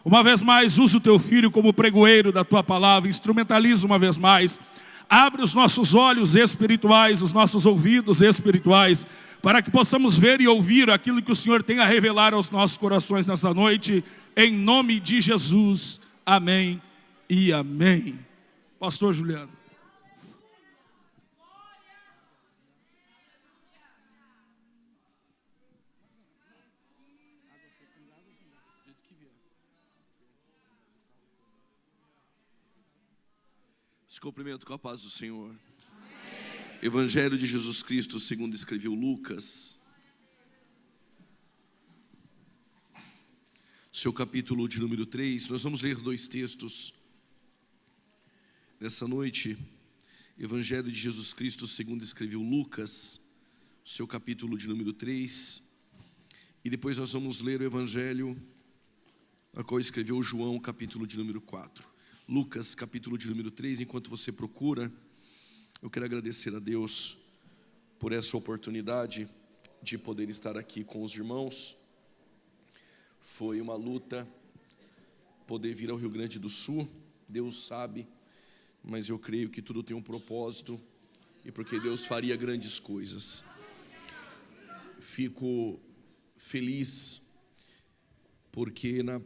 Uma vez mais, usa o teu filho como pregoeiro da tua palavra, instrumentaliza uma vez mais. Abre os nossos olhos espirituais, os nossos ouvidos espirituais, para que possamos ver e ouvir aquilo que o Senhor tem a revelar aos nossos corações nessa noite, em nome de Jesus. Amém e amém. Pastor Juliano. Se cumprimento com a paz do Senhor. Evangelho de Jesus Cristo segundo escreveu Lucas, seu capítulo de número 3. Nós vamos ler 2 textos nessa noite. Evangelho de Jesus Cristo segundo escreveu Lucas, seu capítulo de número 3. E depois nós vamos ler o Evangelho a qual escreveu João, capítulo de número 4. Lucas, capítulo de número 3. Enquanto você procura, eu quero agradecer a Deus por essa oportunidade de poder estar aqui com os irmãos. Foi uma luta poder vir ao Rio Grande do Sul, Deus sabe, mas eu creio que tudo tem um propósito e porque Deus faria grandes coisas. Fico feliz porque na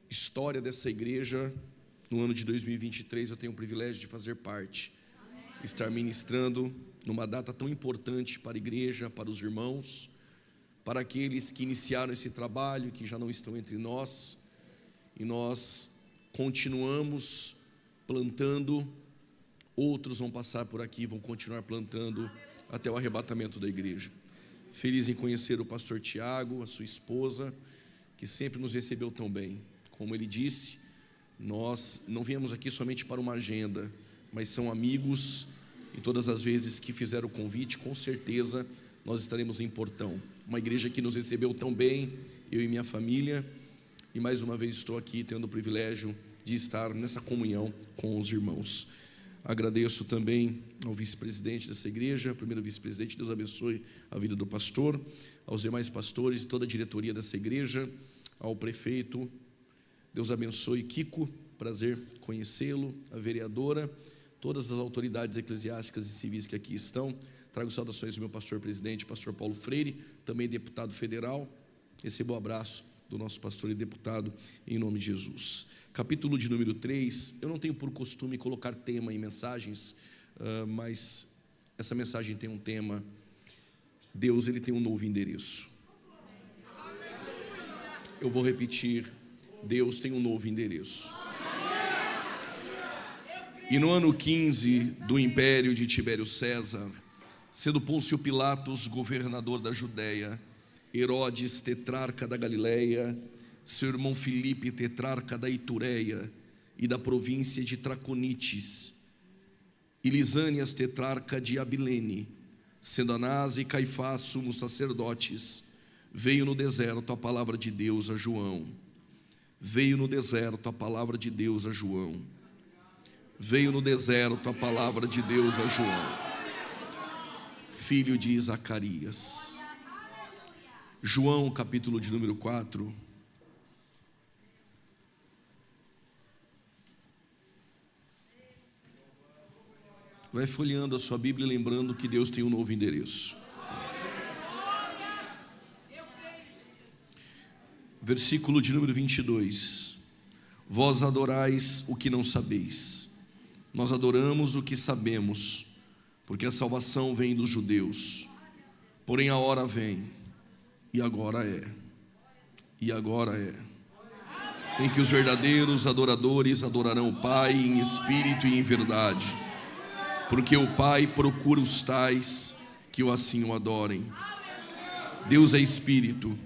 história dessa igreja, no ano de 2023, eu tenho o privilégio de fazer parte, estar ministrando numa data tão importante para a igreja, para os irmãos, para aqueles que iniciaram esse trabalho, que já não estão entre nós, e nós continuamos plantando, outros vão passar por aqui, vão continuar plantando até o arrebatamento da igreja. Feliz em conhecer o pastor Tiago, a sua esposa, que sempre nos recebeu tão bem. Como ele disse, nós não viemos aqui somente para uma agenda, mas são amigos, e todas as vezes que fizeram o convite, com certeza nós estaremos em Portão. Uma igreja que nos recebeu tão bem, eu e minha família, e mais uma vez estou aqui tendo o privilégio de estar nessa comunhão com os irmãos. Agradeço também ao vice-presidente dessa igreja, primeiro vice-presidente, Deus abençoe a vida do pastor, aos demais pastores e toda a diretoria dessa igreja, ao prefeito, Deus abençoe Kiko, prazer conhecê-lo, a vereadora, todas as autoridades eclesiásticas e civis que aqui estão. Trago saudações do meu pastor presidente, pastor Paulo Freire, também deputado federal. Recebo o abraço do nosso pastor e deputado, em nome de Jesus. Capítulo de número 3, eu não tenho por costume colocar tema em mensagens, mas essa mensagem tem um tema: Deus, ele tem um novo endereço. Eu vou repetir: Deus tem um novo endereço. E no ano 15 do império de Tibério César, sendo Pôncio Pilatos governador da Judéia, Herodes tetrarca da Galileia, seu irmão Filipe tetrarca da Itureia e da província de Traconites, e Lisânias tetrarca de Abilene, sendo Anás e Caifás sumos sacerdotes, veio no deserto a palavra de Deus a João. Veio no deserto a palavra de Deus a João. Veio no deserto a palavra de Deus a João, filho de Zacarias. João, capítulo de número 4. Vai folheando a sua Bíblia, lembrando que Deus tem um novo endereço. Versículo de número 22. Vós adorais o que não sabeis, nós adoramos o que sabemos, porque a salvação vem dos judeus. Porém a hora vem, e agora é, em que os verdadeiros adoradores adorarão o Pai em espírito e em verdade, porque o Pai procura os tais que assim o adorem. Deus é espírito,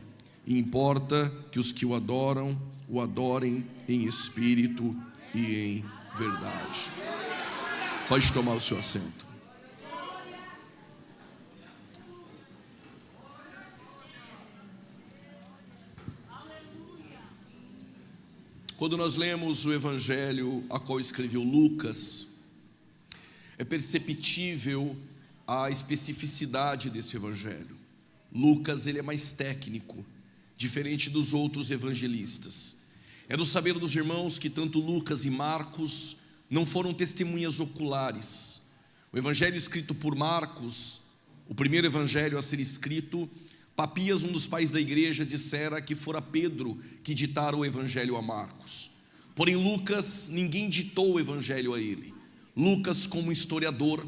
e importa que os que o adorem em espírito e em verdade. Pode tomar o seu assento. Quando nós lemos o evangelho a qual escreveu Lucas, é perceptível a especificidade desse evangelho. Lucas, ele é mais técnico, diferente dos outros evangelistas. É do saber dos irmãos que tanto Lucas e Marcos não foram testemunhas oculares. O evangelho escrito por Marcos, o primeiro evangelho a ser escrito, Papias, um dos pais da igreja, dissera que fora Pedro que ditara o evangelho a Marcos. Porém Lucas, ninguém ditou o evangelho a ele. Lucas, como historiador,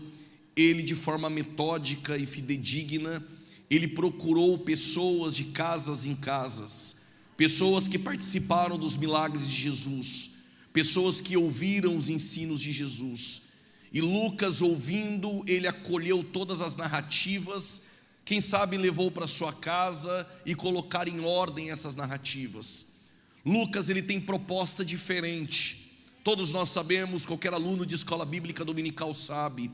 ele de forma metódica e fidedigna, ele procurou pessoas de casas em casas, pessoas que participaram dos milagres de Jesus, pessoas que ouviram os ensinos de Jesus. E Lucas, ouvindo, ele acolheu todas as narrativas, quem sabe levou para sua casa e colocar em ordem essas narrativas. Lucas, ele tem proposta diferente. Todos nós sabemos, qualquer aluno de escola bíblica dominical sabe,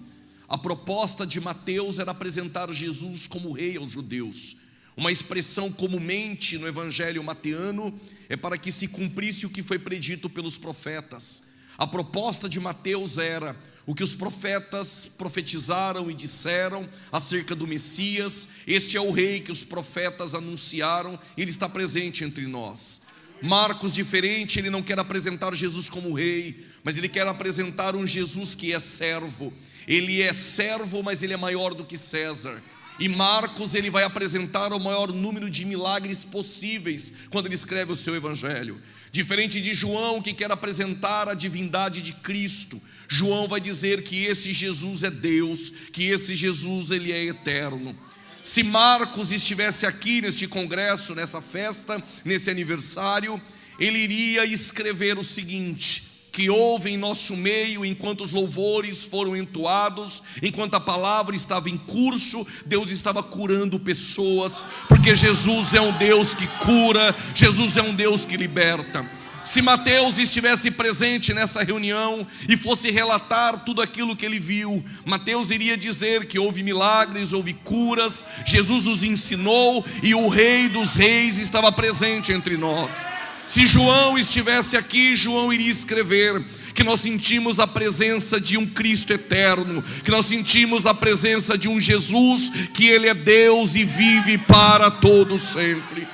a proposta de Mateus era apresentar Jesus como rei aos judeus. Uma expressão comumente no evangelho mateano é para que se cumprisse o que foi predito pelos profetas. A proposta de Mateus era o que os profetas profetizaram e disseram acerca do Messias. Este é o rei que os profetas anunciaram, ele está presente entre nós. Marcos, diferente, ele não quer apresentar Jesus como rei, mas ele quer apresentar um Jesus que é servo. Ele é servo, mas ele é maior do que César. E Marcos, ele vai apresentar o maior número de milagres possíveis quando ele escreve o seu evangelho. Diferente de João, que quer apresentar a divindade de Cristo, João vai dizer que esse Jesus é Deus, que esse Jesus ele é eterno. Se Marcos estivesse aqui neste congresso, nessa festa, nesse aniversário, ele iria escrever o seguinte: que houve em nosso meio, enquanto os louvores foram entoados, enquanto a palavra estava em curso, Deus estava curando pessoas, porque Jesus é um Deus que cura, Jesus é um Deus que liberta. Se Mateus estivesse presente nessa reunião e fosse relatar tudo aquilo que ele viu, Mateus iria dizer que houve milagres, houve curas, Jesus os ensinou e o Rei dos Reis estava presente entre nós. Se João estivesse aqui, João iria escrever que nós sentimos a presença de um Cristo eterno, que nós sentimos a presença de um Jesus, que ele é Deus e vive para todo sempre.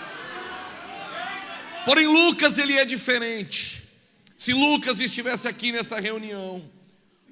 Porém Lucas, ele é diferente. Se Lucas estivesse aqui nessa reunião,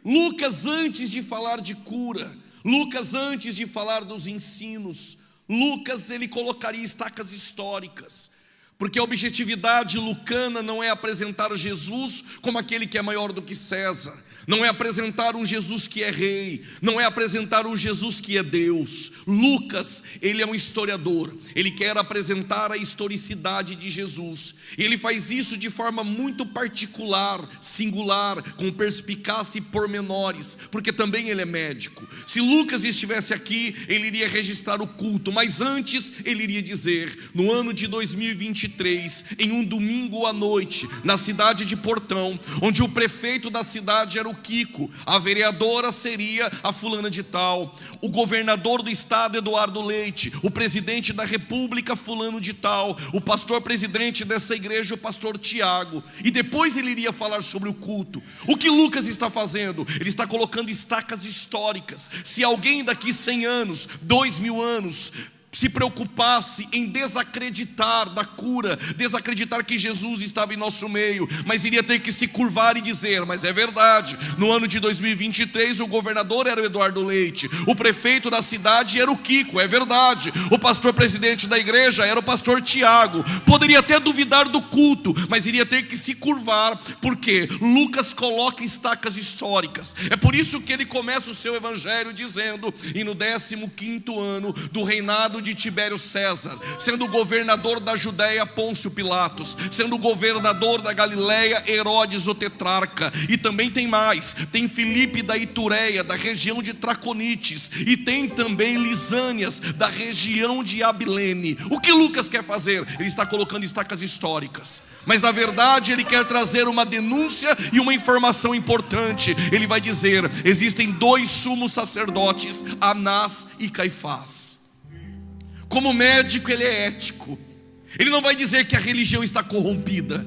Lucas, antes de falar de cura, Lucas, antes de falar dos ensinos, Lucas, ele colocaria estacas históricas, porque a objetividade lucana não é apresentar Jesus como aquele que é maior do que César, não é apresentar um Jesus que é rei, não é apresentar um Jesus que é Deus. Lucas, ele é um historiador, ele quer apresentar a historicidade de Jesus, e ele faz isso de forma muito particular, singular, com perspicácia e pormenores, porque também ele é médico. Se Lucas estivesse aqui, ele iria registrar o culto, mas antes ele iria dizer, no ano de 2023, em um domingo à noite, na cidade de Portão, onde o prefeito da cidade era o Kiko, a vereadora seria a fulana de tal, o governador do estado Eduardo Leite, o presidente da república fulano de tal, o pastor presidente dessa igreja, o pastor Tiago. E depois ele iria falar sobre o culto. O que Lucas está fazendo? Ele está colocando estacas históricas. Se alguém daqui 100 anos, 2000 anos se preocupasse em desacreditar da cura, desacreditar que Jesus estava em nosso meio, mas iria ter que se curvar e dizer, mas é verdade, no ano de 2023 o governador era o Eduardo Leite, o prefeito da cidade era o Kiko, é verdade, o pastor presidente da igreja era o pastor Tiago. Poderia até duvidar do culto, mas iria ter que se curvar, porque Lucas coloca estacas históricas. É por isso que ele começa o seu evangelho dizendo, e no 15º ano do reinado de Tibério César, sendo governador da Judéia Pôncio Pilatos, sendo governador da Galileia Herodes o tetrarca. E também tem mais, tem Filipe da Itureia, da região de Traconites, e tem também Lisânias, da região de Abilene. O que Lucas quer fazer? Ele está colocando estacas históricas, mas na verdade ele quer trazer uma denúncia e uma informação importante. Ele vai dizer, existem 2 sumos sacerdotes, Anás e Caifás. Como médico ele é ético, ele não vai dizer que a religião está corrompida.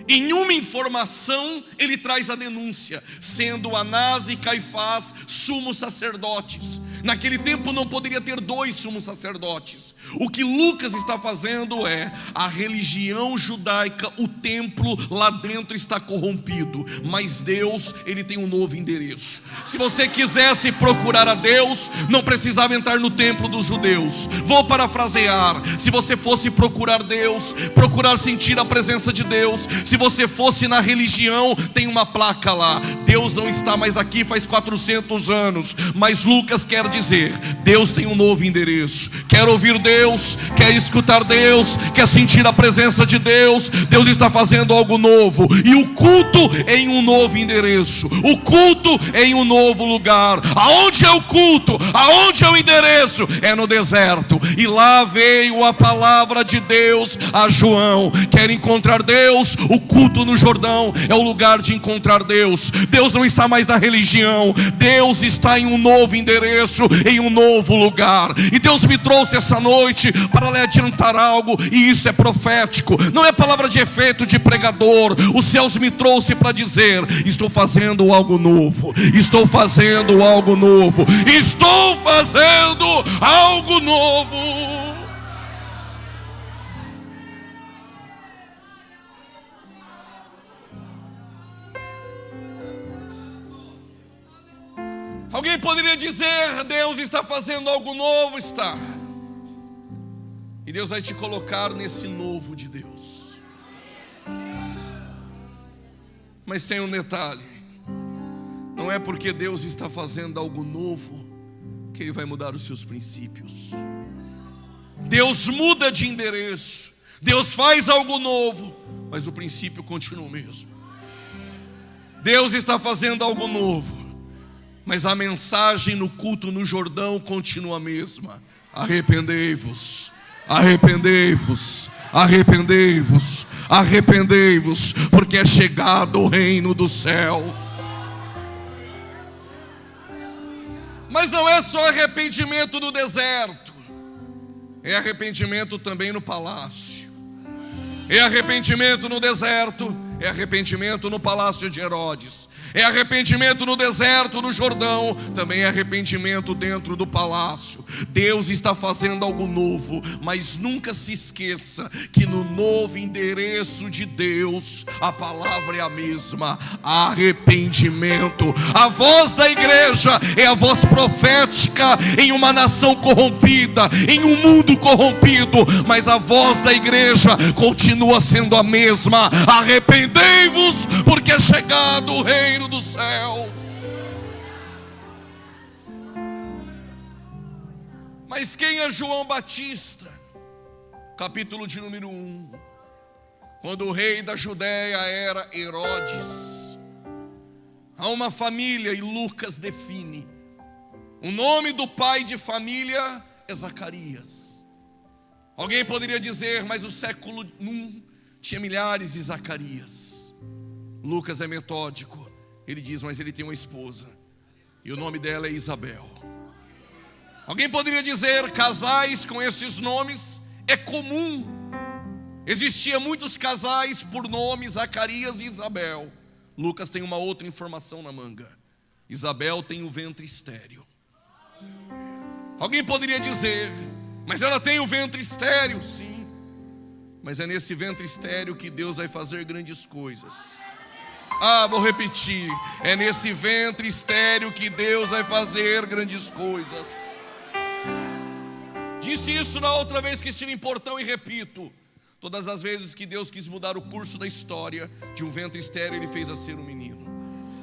Em uma informação ele traz a denúncia, sendo Anás e Caifás sumos sacerdotes. Naquele tempo não poderia ter 2 sumos sacerdotes. O que Lucas está fazendo é, a religião judaica, o templo lá dentro está corrompido, mas Deus, Ele tem um novo endereço. Se você quisesse procurar a Deus, não precisava entrar no templo dos judeus. Vou parafrasear: se você fosse procurar Deus, procurar sentir a presença de Deus, se você fosse na religião, tem uma placa lá: Deus não está mais aqui faz 400 anos. Mas Lucas quer dizer, Deus tem um novo endereço. Quer ouvir Deus, quer escutar Deus, quer sentir a presença de Deus, Deus está fazendo algo novo. E o culto em um novo endereço, o culto em um novo lugar. Aonde é o culto? Aonde é o endereço? É no deserto. E lá veio a palavra de Deus a João. Quer encontrar Deus? O culto no Jordão é o lugar de encontrar Deus. Deus não está mais na religião, Deus está em um novo endereço, em um novo lugar. E Deus me trouxe essa noite para lhe adiantar algo, e isso é profético, não é palavra de efeito de pregador. Os céus me trouxe para dizer: estou fazendo algo novo, estou fazendo algo novo, estou fazendo algo novo. Alguém poderia dizer: Deus está fazendo algo novo. Está. E Deus vai te colocar nesse novo de Deus. Mas tem um detalhe: não é porque Deus está fazendo algo novo que Ele vai mudar os seus princípios. Deus muda de endereço, Deus faz algo novo, mas o princípio continua o mesmo. Deus está fazendo algo novo, mas a mensagem no culto no Jordão continua a mesma: arrependei-vos, arrependei-vos, arrependei-vos, arrependei-vos, porque é chegado o reino dos céus. Mas não é só arrependimento no deserto, é arrependimento também no palácio. É arrependimento no deserto, é arrependimento no palácio de Herodes. É arrependimento no deserto, no Jordão, também é arrependimento dentro do palácio. Deus está fazendo algo novo, mas nunca se esqueça que no novo endereço de Deus, a palavra é a mesma: arrependimento. A voz da igreja é a voz profética em uma nação corrompida, em um mundo corrompido, mas a voz da igreja continua sendo a mesma: arrependei-vos, porque é chegado o reino dos céus. Mas quem é João Batista? Capítulo de número 1. Quando o rei da Judéia era Herodes, há uma família, e Lucas define: o nome do pai de família é Zacarias. Alguém poderia dizer: mas o século 1 tinha milhares de Zacarias. Lucas é metódico. Ele diz: mas ele tem uma esposa, e o nome dela é Isabel. Alguém poderia dizer: casais com esses nomes é comum. Existia muitos casais por nome Zacarias e Isabel. Lucas tem uma outra informação na manga: Isabel tem o ventre estéril. Alguém poderia dizer: mas ela tem o ventre estéril. Sim, mas é nesse ventre estéril que Deus vai fazer grandes coisas. Vou repetir: é nesse ventre estéril que Deus vai fazer grandes coisas. Disse isso na outra vez que estive em Portão e repito: todas as vezes que Deus quis mudar o curso da história, de um ventre estéril Ele fez nascer um menino.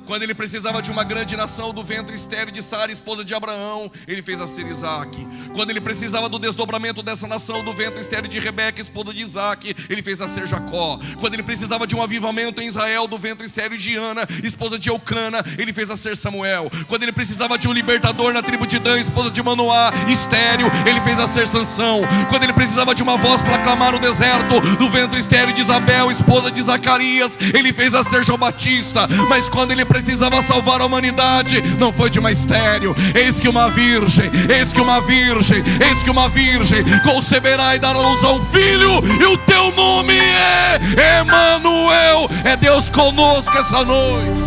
Quando Ele precisava de uma grande nação, do ventre estéril de Sara, esposa de Abraão, Ele fez nascer Isaac. Quando Ele precisava do desdobramento dessa nação, do ventre estéril de Rebeca, esposa de Isaac, Ele fez nascer Jacó. Quando Ele precisava de um avivamento em Israel, do ventre estéril de Ana, esposa de Eucana, Ele fez nascer Samuel. Quando Ele precisava de um libertador na tribo de Dan, esposa de Manoá, estéril, Ele fez nascer Sansão. Quando Ele precisava de uma voz para clamar no deserto, do ventre estéril de Isabel, esposa de Zacarias, Ele fez nascer João Batista. Mas quando Ele precisava salvar a humanidade, não foi de uma estéril. Eis que uma virgem, eis que uma virgem, eis que uma virgem conceberá e dará à luz a um filho, e o teu nome é Emanuel. É Deus conosco essa noite.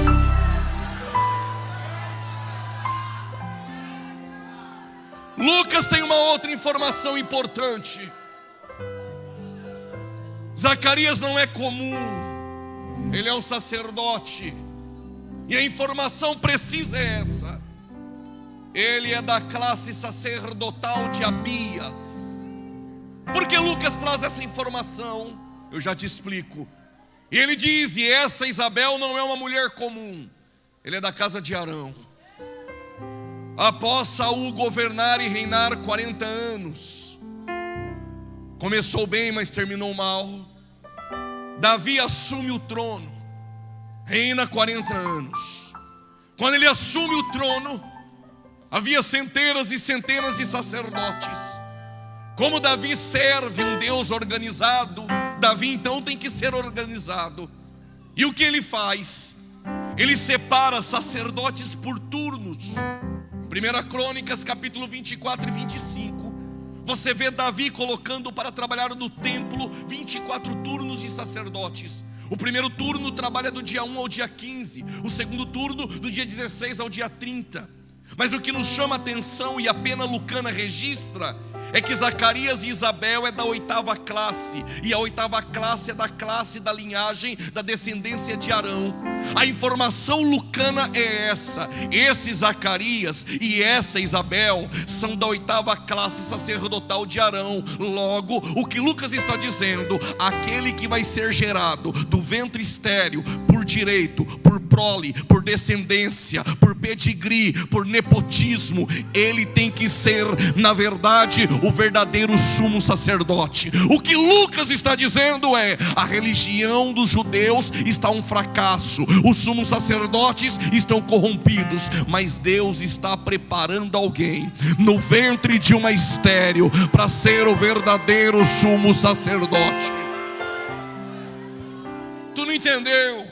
Lucas tem uma outra informação importante. Zacarias não é comum, ele é um sacerdote. E a informação precisa é essa: ele é da classe sacerdotal de Abias. Por que Lucas traz essa informação? Eu já te explico. E ele diz: e essa Isabel não é uma mulher comum, ele é da casa de Arão. Após Saul governar e reinar 40 anos, começou bem, mas terminou mal. Davi assume o trono, reina 40 anos. Quando ele assume o trono, havia centenas e centenas de sacerdotes. Como Davi serve um Deus organizado, Davi então tem que ser organizado. E o que ele faz? Ele separa sacerdotes por turnos. 1 Crônicas capítulo 24 e 25, você vê Davi colocando para trabalhar no templo 24 turnos de sacerdotes. O primeiro turno trabalha do dia 1 ao dia 15, o segundo turno do dia 16 ao dia 30. Mas o que nos chama a atenção, e a pena lucana registra, é que Zacarias e Isabel é da 8ª classe, e a 8ª classe é da classe da linhagem da descendência de Arão. A informação lucana é essa: esse Zacarias e essa Isabel são da 8ª classe sacerdotal de Arão. Logo, o que Lucas está dizendo, aquele que vai ser gerado do ventre estéril, por direito, por prole, por descendência, por pedigree, por nepotismo, ele tem que ser, na verdade, o verdadeiro sumo sacerdote. O que Lucas está dizendo é: a religião dos judeus está um fracasso, os sumos sacerdotes estão corrompidos, mas Deus está preparando alguém no ventre de uma estéril para ser o verdadeiro sumo sacerdote. Tu não entendeu?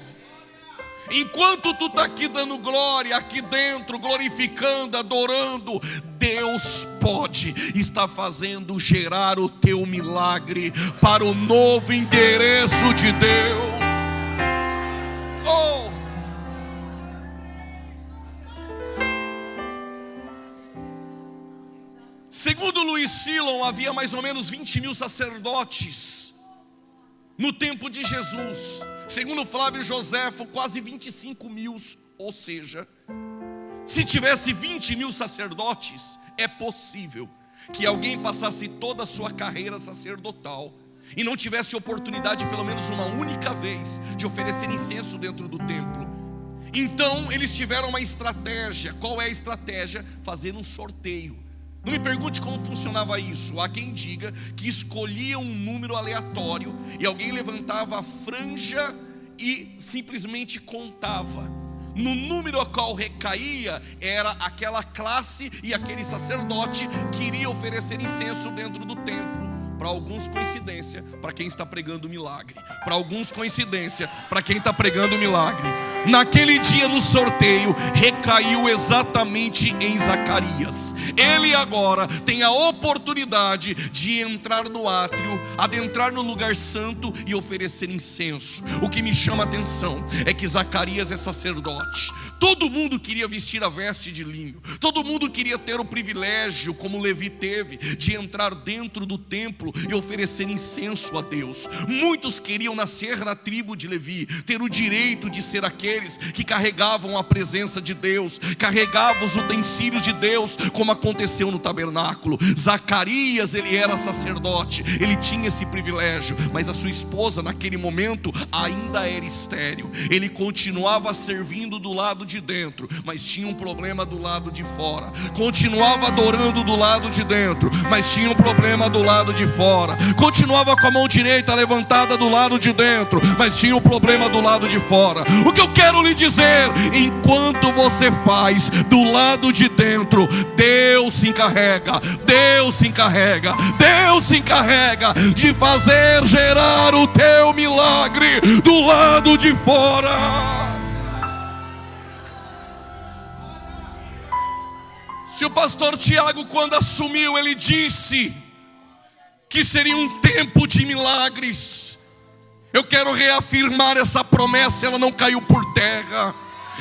Enquanto tu está aqui dando glória, aqui dentro, glorificando, adorando, Deus pode estar fazendo gerar o teu milagre para o novo endereço de Deus. Oh! Segundo Louis Sillon, havia mais ou menos 20 mil sacerdotes no tempo de Jesus. Segundo Flávio Joséfo, quase 25 mil. Ou seja, se tivesse 20 mil sacerdotes, é possível que alguém passasse toda a sua carreira sacerdotal e não tivesse oportunidade, pelo menos uma única vez, de oferecer incenso dentro do templo. Então eles tiveram uma estratégia. Qual é a estratégia? Fazer um sorteio. Não me pergunte como funcionava isso. Há quem diga que escolhia um número aleatório e alguém levantava a franja e simplesmente contava. No número a qual recaía era aquela classe e aquele sacerdote que iria oferecer incenso dentro do templo. Para alguns, coincidência, para quem está pregando o milagre. Para alguns, coincidência, para quem está pregando o milagre. Naquele dia no sorteio, recaiu exatamente em Zacarias. Ele agora tem a oportunidade de entrar no átrio, adentrar no lugar santo e oferecer incenso. O que me chama a atenção é que Zacarias é sacerdote. Todo mundo queria vestir a veste de linho. Todo mundo queria ter o privilégio, como Levi teve, de entrar dentro do templo e oferecer incenso a Deus. Muitos queriam nascer na tribo de Levi, ter o direito de ser aqueles que carregavam a presença de Deus, carregavam os utensílios de Deus, como aconteceu no tabernáculo. Zacarias, ele era sacerdote, ele tinha esse privilégio, mas a sua esposa naquele momento ainda era estéril. Ele continuava servindo do lado de dentro, mas tinha um problema do lado de fora. Continuava adorando do lado de dentro, mas tinha um problema do lado de fora. Continuava com a mão direita levantada do lado de dentro, mas tinha um problema do lado de fora. O que eu quero lhe dizer: enquanto você faz do lado de dentro, Deus se encarrega, Deus se encarrega, Deus se encarrega de fazer gerar o teu milagre do lado de fora. Se o pastor Tiago, quando assumiu, ele disse que seria um tempo de milagres, eu quero reafirmar essa promessa. Ela não caiu por terra.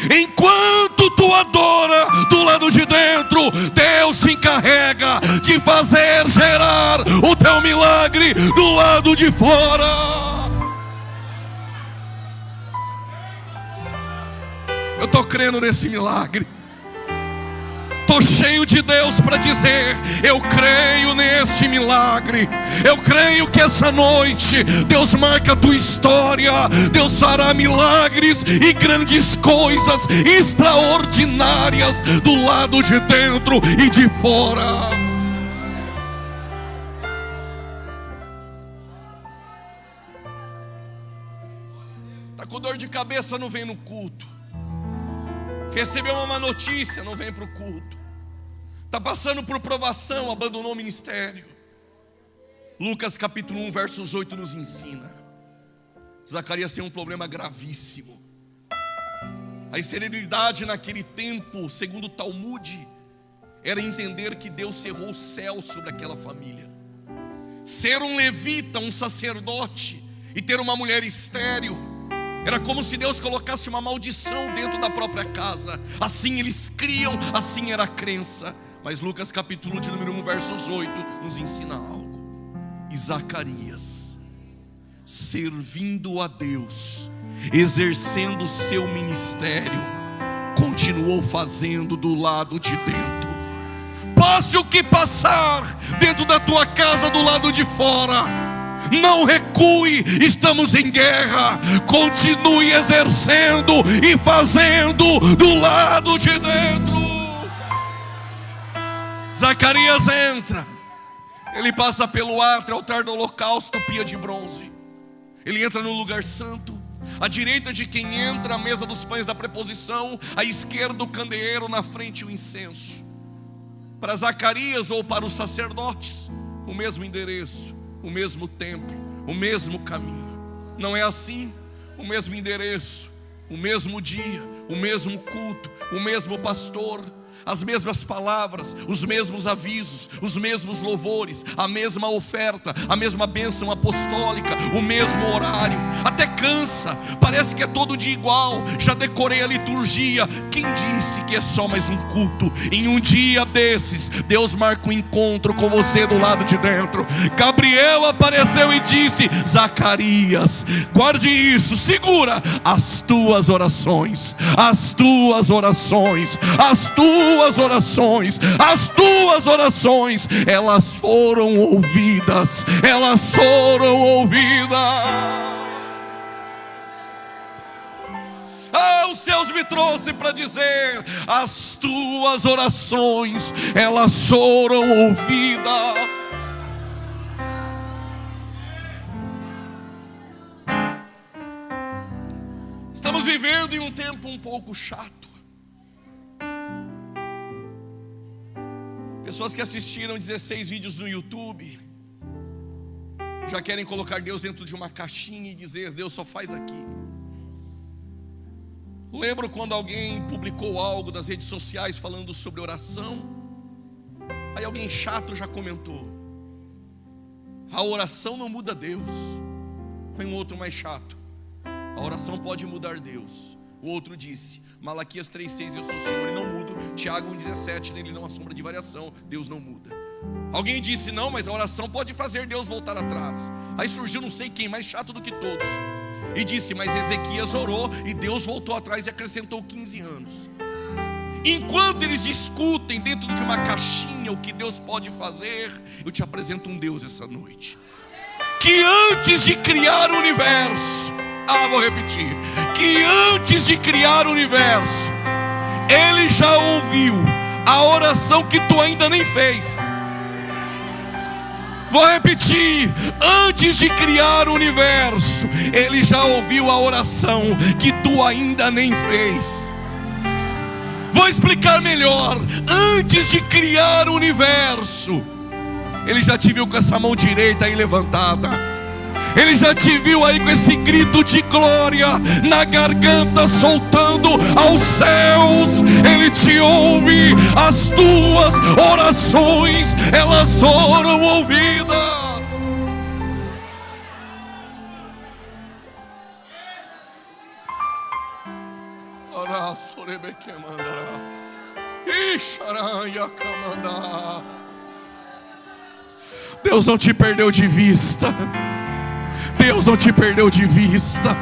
Enquanto tu adora do lado de dentro, Deus se encarrega de fazer gerar o teu milagre do lado de fora. Eu estou crendo nesse milagre. Estou cheio de Deus para dizer: eu creio neste milagre. Eu creio que essa noite Deus marca a tua história. Deus fará milagres e grandes coisas extraordinárias do lado de dentro e de fora. Está com dor de cabeça, não vem no culto. Recebeu uma má notícia, não vem para o culto. Está passando por provação, abandonou o ministério. Lucas capítulo 1, versos 8 nos ensina. Zacarias tem um problema gravíssimo. A esterilidade naquele tempo, segundo o Talmud, era entender que Deus cerrou o céu sobre aquela família. Ser um levita, um sacerdote, e ter uma mulher estéril, era como se Deus colocasse uma maldição dentro da própria casa. Assim eles criam, assim era a crença. Mas Lucas capítulo 1, de número 1, versos 8, nos ensina algo. E Zacarias, servindo a Deus, exercendo o seu ministério, continuou fazendo do lado de dentro. Passe o que passar dentro da tua casa, do lado de fora, não recue, estamos em guerra. Continue exercendo e fazendo do lado de dentro. Zacarias entra, ele passa pelo altar do holocausto, pia de bronze. Ele entra no lugar santo. À direita de quem entra, a mesa dos pães da preposição. À esquerda o candeeiro, na frente o incenso. Para Zacarias ou para os sacerdotes, o mesmo endereço, o mesmo templo, o mesmo caminho. Não é assim? O mesmo endereço, o mesmo dia, o mesmo culto, o mesmo pastor, as mesmas palavras, os mesmos avisos, os mesmos louvores, a mesma oferta, a mesma bênção apostólica, o mesmo horário. Até cansa, parece que é todo dia igual. Já decorei a liturgia. Quem disse que é só mais um culto? Em um dia desses, Deus marca um encontro com você do lado de dentro. Gabriel apareceu e disse: Zacarias, guarde isso, segura as tuas orações, as tuas orações, as tuas orações, as tuas orações, elas foram ouvidas, elas foram ouvidas. Os céus me trouxe para dizer: as tuas orações, elas foram ouvidas. Estamos vivendo em um tempo um pouco chato. Pessoas que assistiram 16 vídeos no YouTube já querem colocar Deus dentro de uma caixinha e dizer: Deus só faz aqui. Lembro quando alguém publicou algo nas redes sociais falando sobre oração. Aí alguém chato já comentou: a oração não muda Deus. Aí um outro mais chato: a oração pode mudar Deus. O outro disse: Malaquias 3,6, eu sou o Senhor e não mudo. Tiago 1,17, nele não há sombra de variação, Deus não muda. Alguém disse: não, mas a oração pode fazer Deus voltar atrás. Aí surgiu não sei quem, mais chato do que todos, e disse: mas Ezequias orou e Deus voltou atrás e acrescentou 15 anos. Enquanto eles discutem dentro de uma caixinha o que Deus pode fazer, eu te apresento um Deus essa noite, que antes de criar o universo, vou repetir, que antes de criar o universo, Ele já ouviu a oração que tu ainda nem fez. Vou repetir: antes de criar o universo, Ele já ouviu a oração que tu ainda nem fez. Vou explicar melhor: antes de criar o universo, Ele já te viu com essa mão direita aí levantada. Ele já te viu aí com esse grito de glória na garganta, soltando aos céus. Ele te ouve, as tuas orações, elas foram ouvidas. Deus não te perdeu de vista. Deus não te perdeu de vista.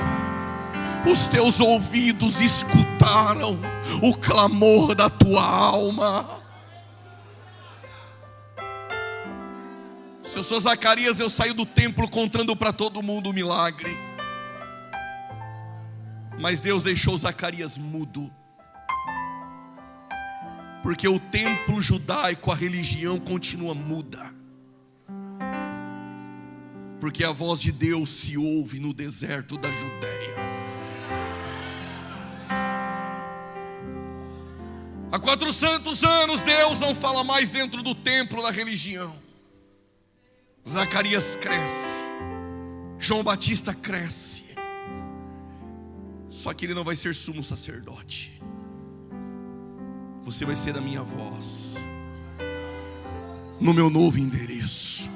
Os teus ouvidos escutaram o clamor da tua alma. Se eu sou Zacarias, eu saio do templo contando para todo mundo o milagre. Mas Deus deixou Zacarias mudo, porque o templo judaico, a religião continua muda. Porque a voz de Deus se ouve no deserto da Judéia. Há 400 anos Deus não fala mais dentro do templo da religião. Zacarias cresce, João Batista cresce, só que ele não vai ser sumo sacerdote. Você vai ser a minha voz no meu novo endereço.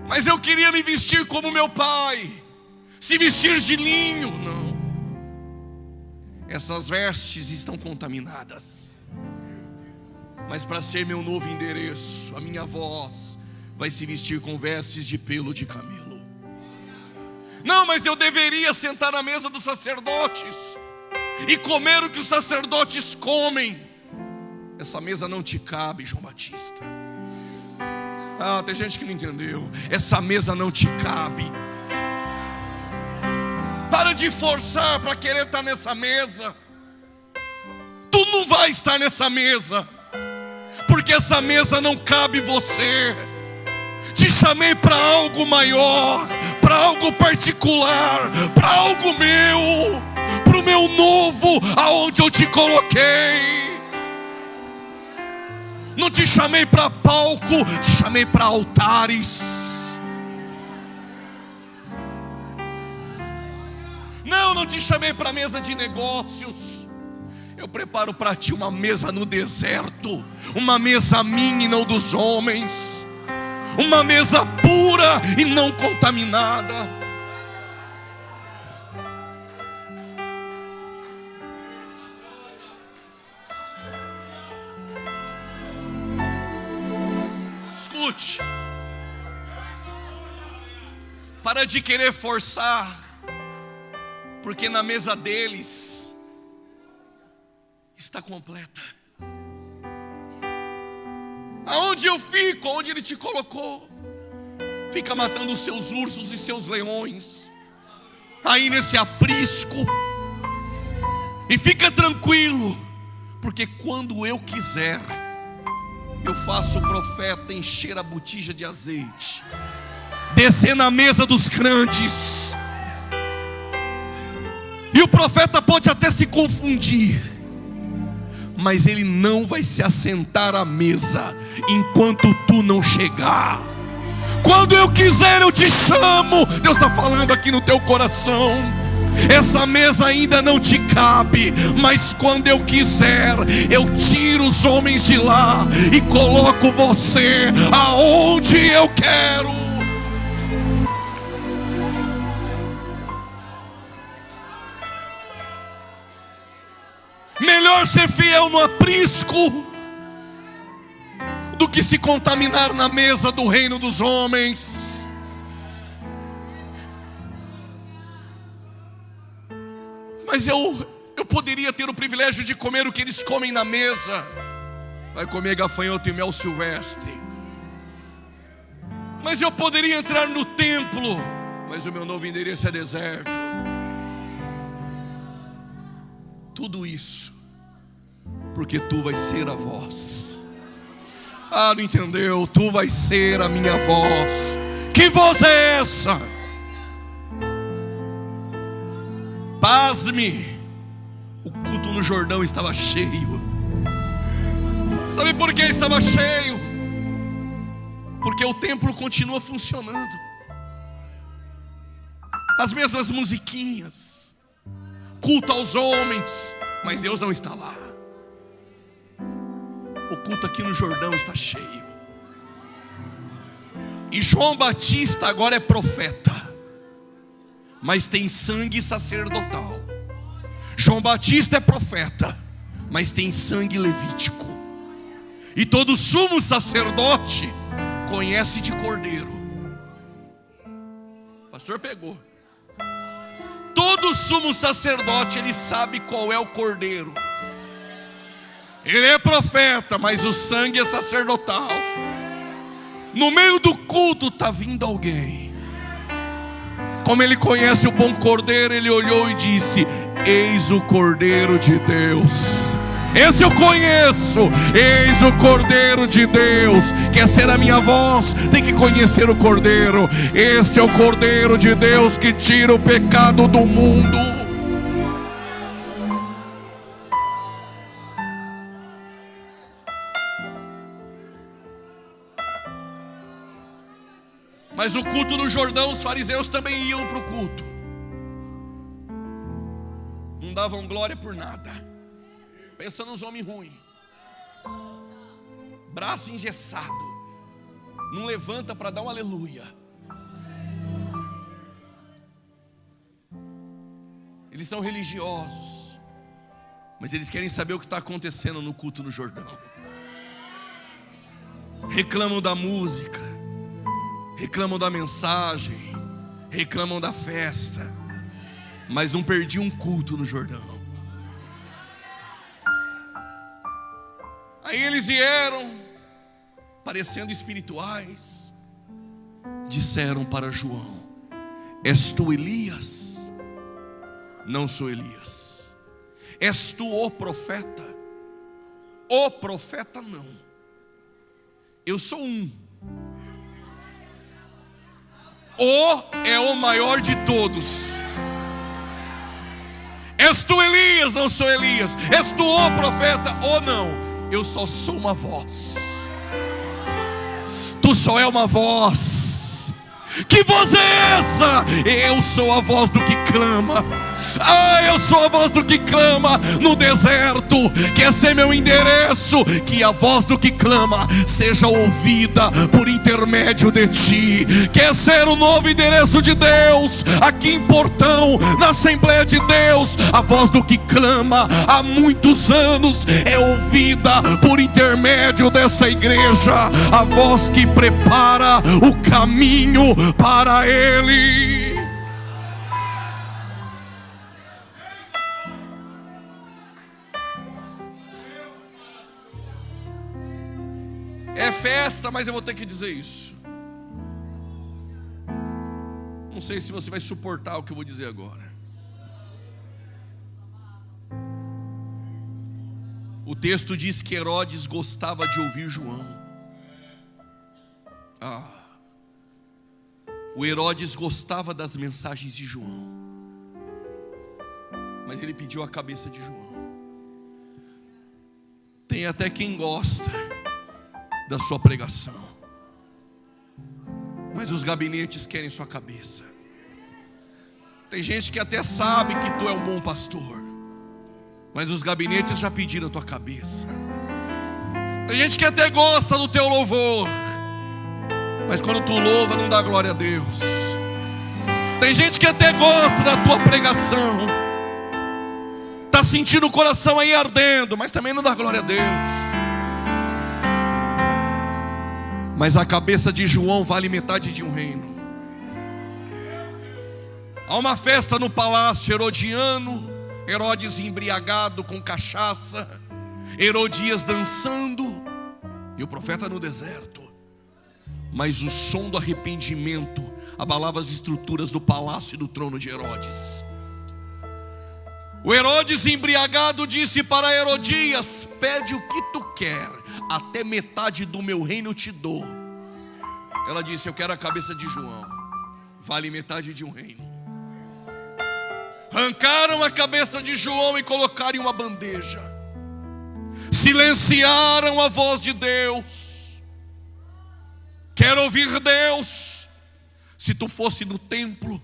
Mas eu queria me vestir como meu pai, se vestir de linho. Não, essas vestes estão contaminadas. Mas para ser meu novo endereço, a minha voz vai se vestir com vestes de pelo de camelo. Não, mas eu deveria sentar à mesa dos sacerdotes e comer o que os sacerdotes comem. Essa mesa não te cabe, João Batista. Ah, tem gente que não entendeu. Essa mesa não te cabe. Para de forçar para querer estar nessa mesa. Tu não vai estar nessa mesa, porque essa mesa não cabe você. Te chamei para algo maior, para algo particular, para algo meu, para o meu novo, aonde eu te coloquei. Não te chamei para palco, te chamei para altares. Não te chamei para mesa de negócios. Eu preparo para ti uma mesa no deserto, uma mesa minha e não dos homens, uma mesa pura e não contaminada. Escute, para de querer forçar, porque na mesa deles está completa. Aonde eu fico, onde Ele te colocou, fica matando os seus ursos e seus leões, aí nesse aprisco, e fica tranquilo, porque quando eu quiser, eu faço o profeta encher a botija de azeite, descer na mesa dos grandes, e o profeta pode até se confundir, mas ele não vai se assentar à mesa enquanto tu não chegar. Quando eu quiser eu te chamo. Deus está falando aqui no teu coração. Essa mesa ainda não te cabe, mas quando eu quiser, eu tiro os homens de lá e coloco você aonde eu quero. Melhor ser fiel no aprisco do que se contaminar na mesa do reino dos homens. Mas eu poderia ter o privilégio de comer o que eles comem na mesa. Vai comer gafanhoto e mel silvestre. Mas eu poderia entrar no templo, mas o meu novo endereço é deserto. Tudo isso porque tu vais ser a voz. Ah, não entendeu? Tu vais ser a minha voz. Que voz é essa? Pasme, o culto no Jordão estava cheio. Sabe por que estava cheio? Porque o templo continua funcionando. As mesmas musiquinhas, culto aos homens, mas Deus não está lá. O culto aqui no Jordão está cheio. E João Batista agora é profeta. mas tem sangue sacerdotal. João Batista é profeta, mas tem sangue levítico. E todo sumo sacerdote conhece de cordeiro. O pastor pegou. Todo sumo sacerdote, ele sabe qual é o cordeiro. Ele é profeta, mas o sangue é sacerdotal. No meio do culto está vindo alguém. Como ele conhece o bom cordeiro, ele olhou e disse: eis o cordeiro de Deus. Esse eu conheço. Eis o cordeiro de Deus. Quer ser a minha voz? Tem que conhecer o cordeiro. Este é o cordeiro de Deus que tira o pecado do mundo. Mas o culto no Jordão, os fariseus também iam para o culto. Não davam glória por nada. Pensa nos homens ruins. Braço engessado. Não levanta para dar um aleluia. Eles são religiosos, mas eles querem saber o que está acontecendo no culto no Jordão. Reclamam da música, reclamam da mensagem, reclamam da festa, mas não perdi um culto no Jordão. Aí eles vieram, parecendo espirituais, disseram para João: és tu Elias? Não sou Elias. És tu o profeta? O profeta não. Eu sou um. O é o maior de todos. És tu Elias? Não sou Elias. És tu o profeta? Ou não? Eu só sou uma voz. Tu só é uma voz. Que voz é essa? Eu sou a voz do que clama. Eu sou a voz do que clama no deserto. Quer ser meu endereço? Que a voz do que clama seja ouvida por intermédio de ti. Quer ser o novo endereço de Deus? Aqui em Portão, na Assembleia de Deus, a voz do que clama há muitos anos é ouvida por intermédio dessa igreja. A voz que prepara o caminho para Ele. É festa, mas eu vou ter que dizer isso. Não sei se você vai suportar o que eu vou dizer agora. O texto diz que Herodes gostava de ouvir João. O Herodes gostava das mensagens de João, mas ele pediu a cabeça de João. Tem até quem gosta da sua pregação, mas os gabinetes querem sua cabeça. Tem gente que até sabe que tu é um bom pastor, mas os gabinetes já pediram a tua cabeça. Tem gente que até gosta do teu louvor, mas quando tu louva não dá glória a Deus. Tem gente que até gosta da tua pregação, tá sentindo o coração aí ardendo, mas também não dá glória a Deus. Mas a cabeça de João vale metade de um reino. Há uma festa no palácio herodiano, Herodes embriagado com cachaça, Herodias dançando e o profeta no deserto. Mas o som do arrependimento abalava as estruturas do palácio e do trono de Herodes. O Herodes embriagado disse para Herodias: pede o que tu quer, até metade do meu reino te dou. Ela disse: eu quero a cabeça de João, vale metade de um reino. Arrancaram a cabeça de João e colocaram em uma bandeja. Silenciaram a voz de Deus. Quero ouvir Deus. Se tu fosse no templo,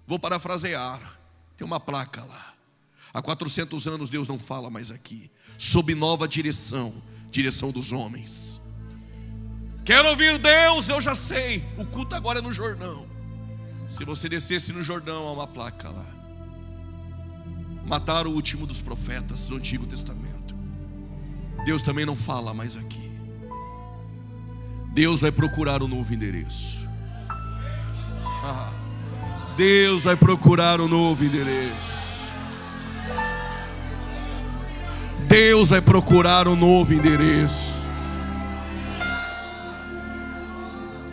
vou parafrasear, tem uma placa lá: há 400 anos Deus não fala mais aqui, sob nova direção, direção dos homens. Quero ouvir Deus, eu já sei, o culto agora é no Jordão. Se você descesse no Jordão, há uma placa lá: mataram o último dos profetas do Antigo Testamento. Deus também não fala mais aqui. Deus vai procurar um novo endereço. Deus vai procurar um novo endereço. Deus vai procurar um novo endereço.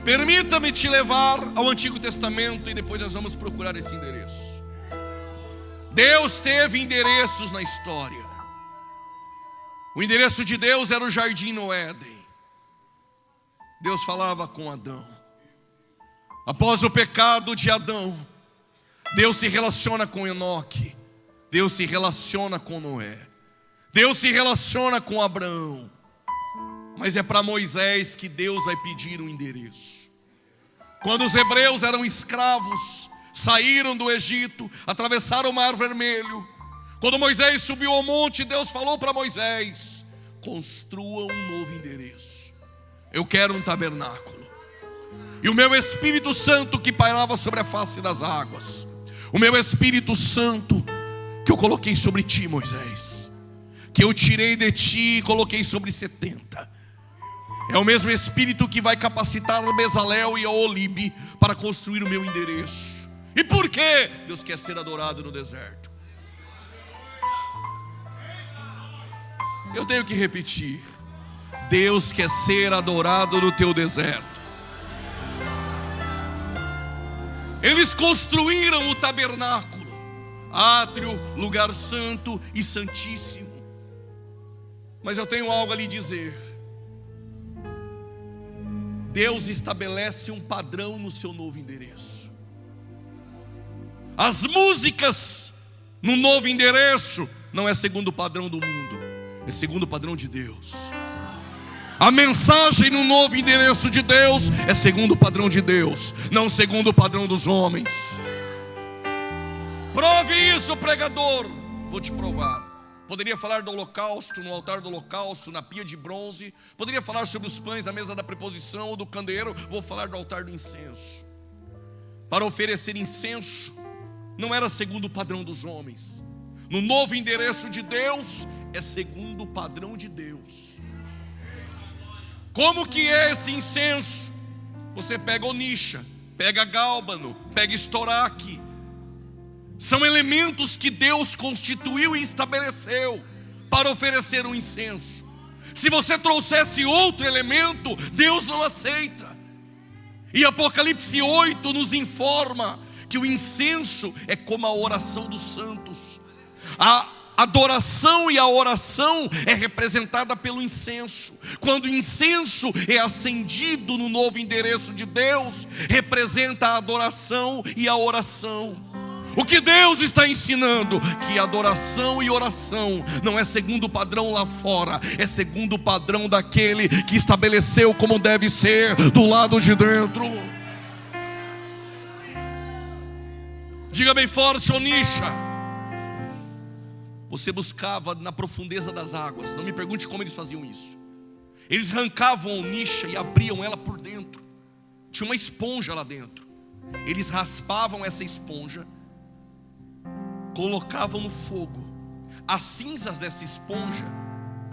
Permita-me te levar ao Antigo Testamento e depois nós vamos procurar esse endereço. Deus teve endereços na história. O endereço de Deus era o jardim no Éden. Deus falava com Adão. Após o pecado de Adão, Deus se relaciona com Enoque. Deus se relaciona com Noé. Deus se relaciona com Abraão. Mas é para Moisés que Deus vai pedir um endereço. Quando os hebreus eram escravos, saíram do Egito, atravessaram o Mar Vermelho. Quando Moisés subiu ao monte, Deus falou para Moisés: construa um novo endereço. Eu quero um tabernáculo. E o meu Espírito Santo que pairava sobre a face das águas, o meu Espírito Santo que eu coloquei sobre ti, Moisés, que eu tirei de ti e coloquei sobre 70, é o mesmo Espírito que vai capacitar Bezalel e a Olibe para construir o meu endereço. E por quê? Deus quer ser adorado no deserto. Eu tenho que repetir: Deus quer ser adorado no teu deserto. Eles construíram o tabernáculo, átrio, lugar santo e santíssimo. Mas eu tenho algo a lhe dizer. Deus estabelece um padrão no seu novo endereço. As músicas no novo endereço não é segundo o padrão do mundo, é segundo o padrão de Deus. A mensagem no novo endereço de Deus é segundo o padrão de Deus, não segundo o padrão dos homens. Prove isso, pregador. Vou te provar. Poderia falar do holocausto, no altar do holocausto, na pia de bronze. Poderia falar sobre os pães na mesa da preposição ou do candeeiro. Vou falar do altar do incenso. Para oferecer incenso não era segundo o padrão dos homens. No novo endereço de Deus é segundo o padrão de Deus. Como que é esse incenso? Você pega onixa, pega gálbano, pega estoraque. São elementos que Deus constituiu e estabeleceu para oferecer um incenso. Se você trouxesse outro elemento, Deus não aceita. E Apocalipse 8 nos informa que o incenso é como a oração dos santos. A adoração e a oração é representada pelo incenso. Quando o incenso é acendido no novo endereço de Deus, representa a adoração e a oração. O que Deus está ensinando? Que adoração e oração não é segundo o padrão lá fora, é segundo o padrão daquele que estabeleceu como deve ser do lado de dentro. Diga bem forte, Onisha. Você buscava na profundeza das águas. Não me pergunte como eles faziam isso. Eles arrancavam a Onisha e abriam ela por dentro. Tinha uma esponja lá dentro. Eles raspavam essa esponja, colocavam no fogo. As cinzas dessa esponja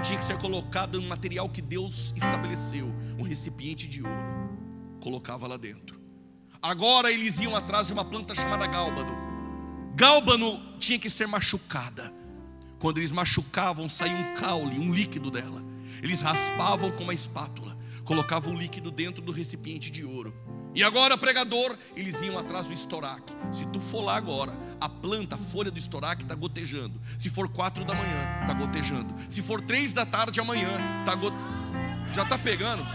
tinha que ser colocada em um material que Deus estabeleceu, um recipiente de ouro. Colocava lá dentro. Agora eles iam atrás de uma planta chamada gálbano. Gálbano tinha que ser machucada. Quando eles machucavam, saía um caule, um líquido dela. Eles raspavam com uma espátula, colocavam o líquido dentro do recipiente de ouro. E agora, pregador, eles iam atrás do estoraque. Se tu for lá agora, a planta, a folha do estoraque está gotejando. Se for 4 da manhã, está gotejando. Se for 3 da tarde amanhã, já está pegando.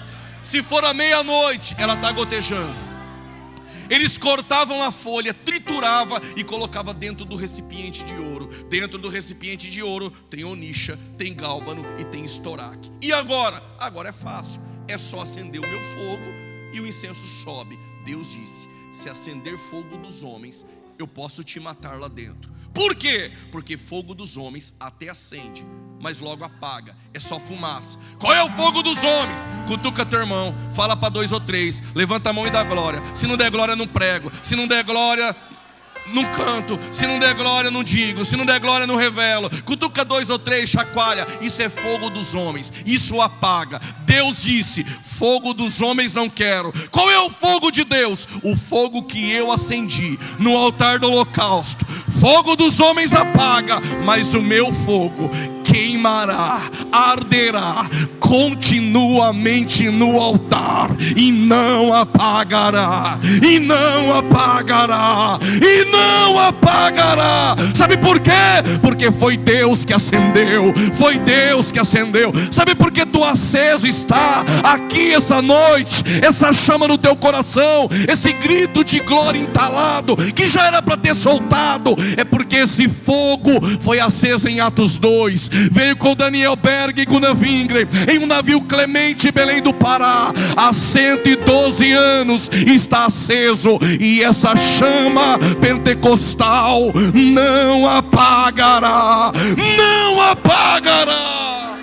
Se for à meia-noite, ela está gotejando. Eles cortavam a folha, trituravam e colocavam dentro do recipiente de ouro. Dentro do recipiente de ouro tem onisha, tem gálbano e tem estoraque. E agora? Agora é fácil. É só acender o meu fogo e o incenso sobe. Deus disse: se acender fogo dos homens, eu posso te matar lá dentro. Por quê? Porque fogo dos homens até acende, mas logo apaga, é só fumaça. Qual é o fogo dos homens? Cutuca teu irmão, fala para 2 ou 3, levanta a mão e dá glória. Se não der glória, não prego. Se não der glória, não canto. Se não der glória, não digo. Se não der glória, não revelo. Cutuca 2 ou 3, chacoalha. Isso é fogo dos homens, isso apaga. Deus disse: fogo dos homens não quero. Qual é o fogo de Deus? O fogo que eu acendi no altar do holocausto. Fogo dos homens apaga, mas o meu fogo queimará, arderá continuamente no altar, e não apagará, e não apagará, e não apagará. Sabe por quê? Porque foi Deus que acendeu, foi Deus que acendeu. Sabe por que tu aceso está aqui essa noite, essa chama no teu coração, esse grito de glória entalado, que já era para ter soltado? É porque esse fogo foi aceso em Atos 2, veio com Daniel Berg e Gunnar Wingren em um navio Clemente, Belém do Pará. Há 112 anos está aceso, e essa chama pentecostal não apagará, não apagará.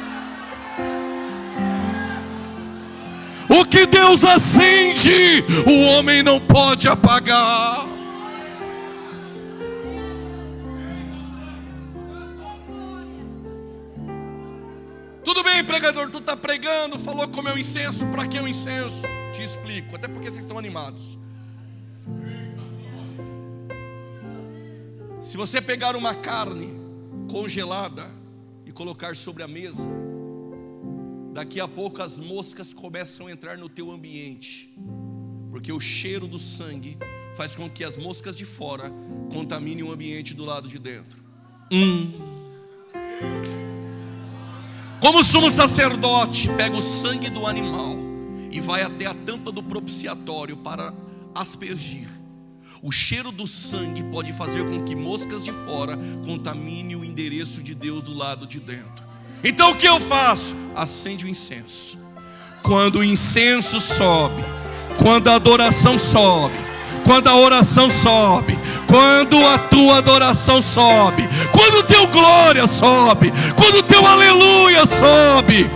O que Deus acende, o homem não pode apagar. Tudo bem, pregador, tu está pregando, falou com o meu incenso. Para que o incenso? Te explico, até porque vocês estão animados. Se você pegar uma carne congelada e colocar sobre a mesa, daqui a pouco as moscas começam a entrar no teu ambiente, porque o cheiro do sangue faz com que as moscas de fora contaminem o ambiente do lado de dentro. Como o sumo sacerdote pega o sangue do animal e vai até a tampa do propiciatório para aspergir, o cheiro do sangue pode fazer com que moscas de fora contamine o endereço de Deus do lado de dentro. Então o que eu faço? Acende o incenso. Quando o incenso sobe, quando a adoração sobe, quando a oração sobe, quando a tua adoração sobe, quando o teu glória sobe, quando o teu aleluia sobe,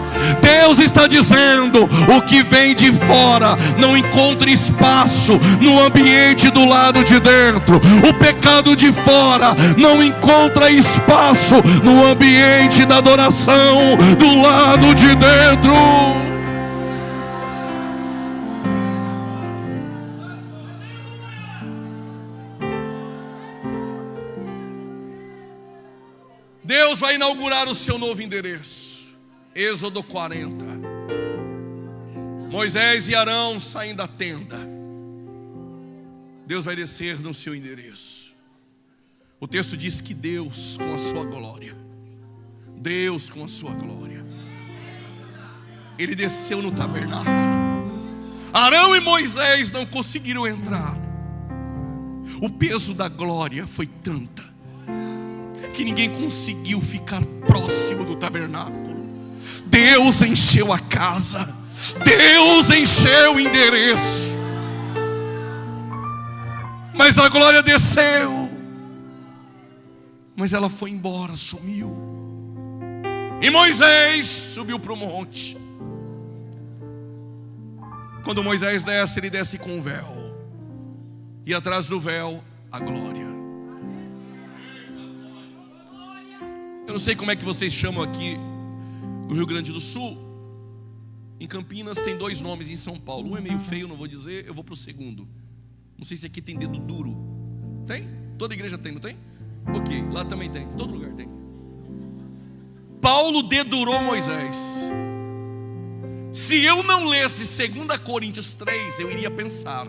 Deus está dizendo: o que vem de fora não encontra espaço no ambiente do lado de dentro. O pecado de fora não encontra espaço no ambiente da adoração do lado de dentro. Deus vai inaugurar o seu novo endereço. Êxodo 40. Moisés e Arão saem da tenda. Deus vai descer no seu endereço. O texto diz que Deus com a sua glória, Deus com a sua glória, Ele desceu no tabernáculo. Arão e Moisés não conseguiram entrar. O peso da glória foi tanta que ninguém conseguiu ficar próximo do tabernáculo. Deus encheu a casa, Deus encheu o endereço, mas a glória desceu, mas ela foi embora, sumiu. E Moisés subiu para o monte. Quando Moisés desce, ele desce com um véu, e atrás do véu a glória. Eu não sei como é que vocês chamam aqui no Rio Grande do Sul. Em Campinas tem 2 nomes, em São Paulo. Um é meio feio, não vou dizer, eu vou para o segundo. Não sei se aqui tem dedo duro. Tem? Toda igreja tem, não tem? Ok, lá também tem, todo lugar tem. Paulo dedurou Moisés. Se eu não lesse 2 Coríntios 3, eu iria pensar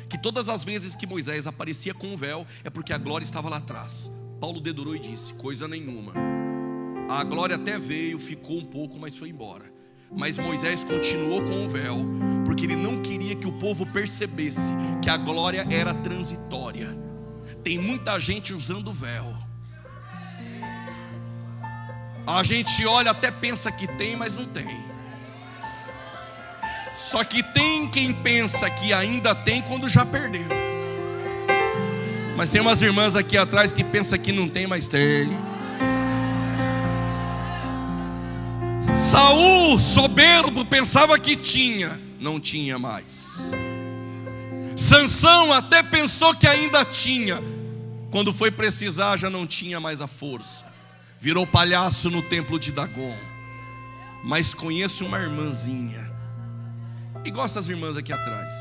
que todas as vezes que Moisés aparecia com o véu é porque a glória estava lá atrás. Paulo dedurou e disse: coisa nenhuma. A glória até veio, ficou um pouco, mas foi embora. Mas Moisés continuou com o véu, porque ele não queria que o povo percebesse que a glória era transitória. Tem muita gente usando o véu. A gente olha, até pensa que tem, mas não tem. Só que tem quem pensa que ainda tem quando já perdeu. Mas tem umas irmãs aqui atrás que pensam que não tem, mas tem. Saul, soberbo, pensava que tinha, não tinha mais. Sansão até pensou que ainda tinha, quando foi precisar já não tinha mais a força. Virou palhaço no templo de Dagon. Mas conheço uma irmãzinha, igual essas irmãs aqui atrás,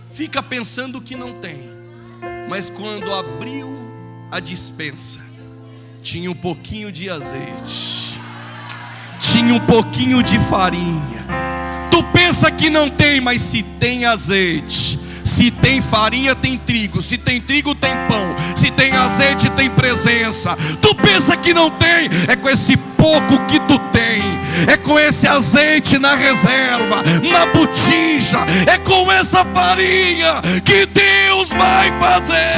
fica pensando que não tem, mas quando abriu a despensa, tinha um pouquinho de azeite, tinha um pouquinho de farinha. Tu pensa que não tem, mas se tem azeite, se tem farinha, tem trigo. Se tem trigo, tem pão. Se tem azeite, tem presença. Tu pensa que não tem, é com esse pouco que tu tem, é com esse azeite na reserva, na botija, é com essa farinha que Deus vai fazer.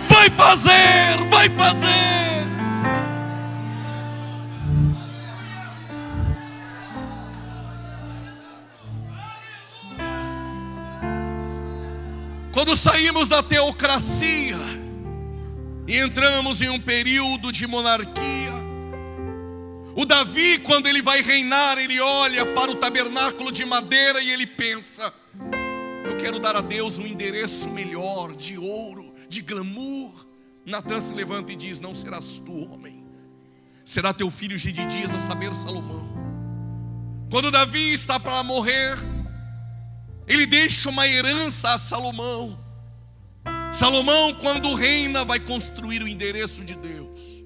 Vai fazer, vai fazer. Quando saímos da teocracia e entramos em um período de monarquia, o Davi, quando ele vai reinar, ele olha para o tabernáculo de madeira e ele pensa: eu quero dar a Deus um endereço melhor, de ouro, de glamour. Natan se levanta e diz: não serás tu, homem, será teu filho Gedidias, a saber, Salomão. Quando Davi está para morrer, ele deixa uma herança a Salomão. Salomão, quando reina, vai construir o endereço de Deus.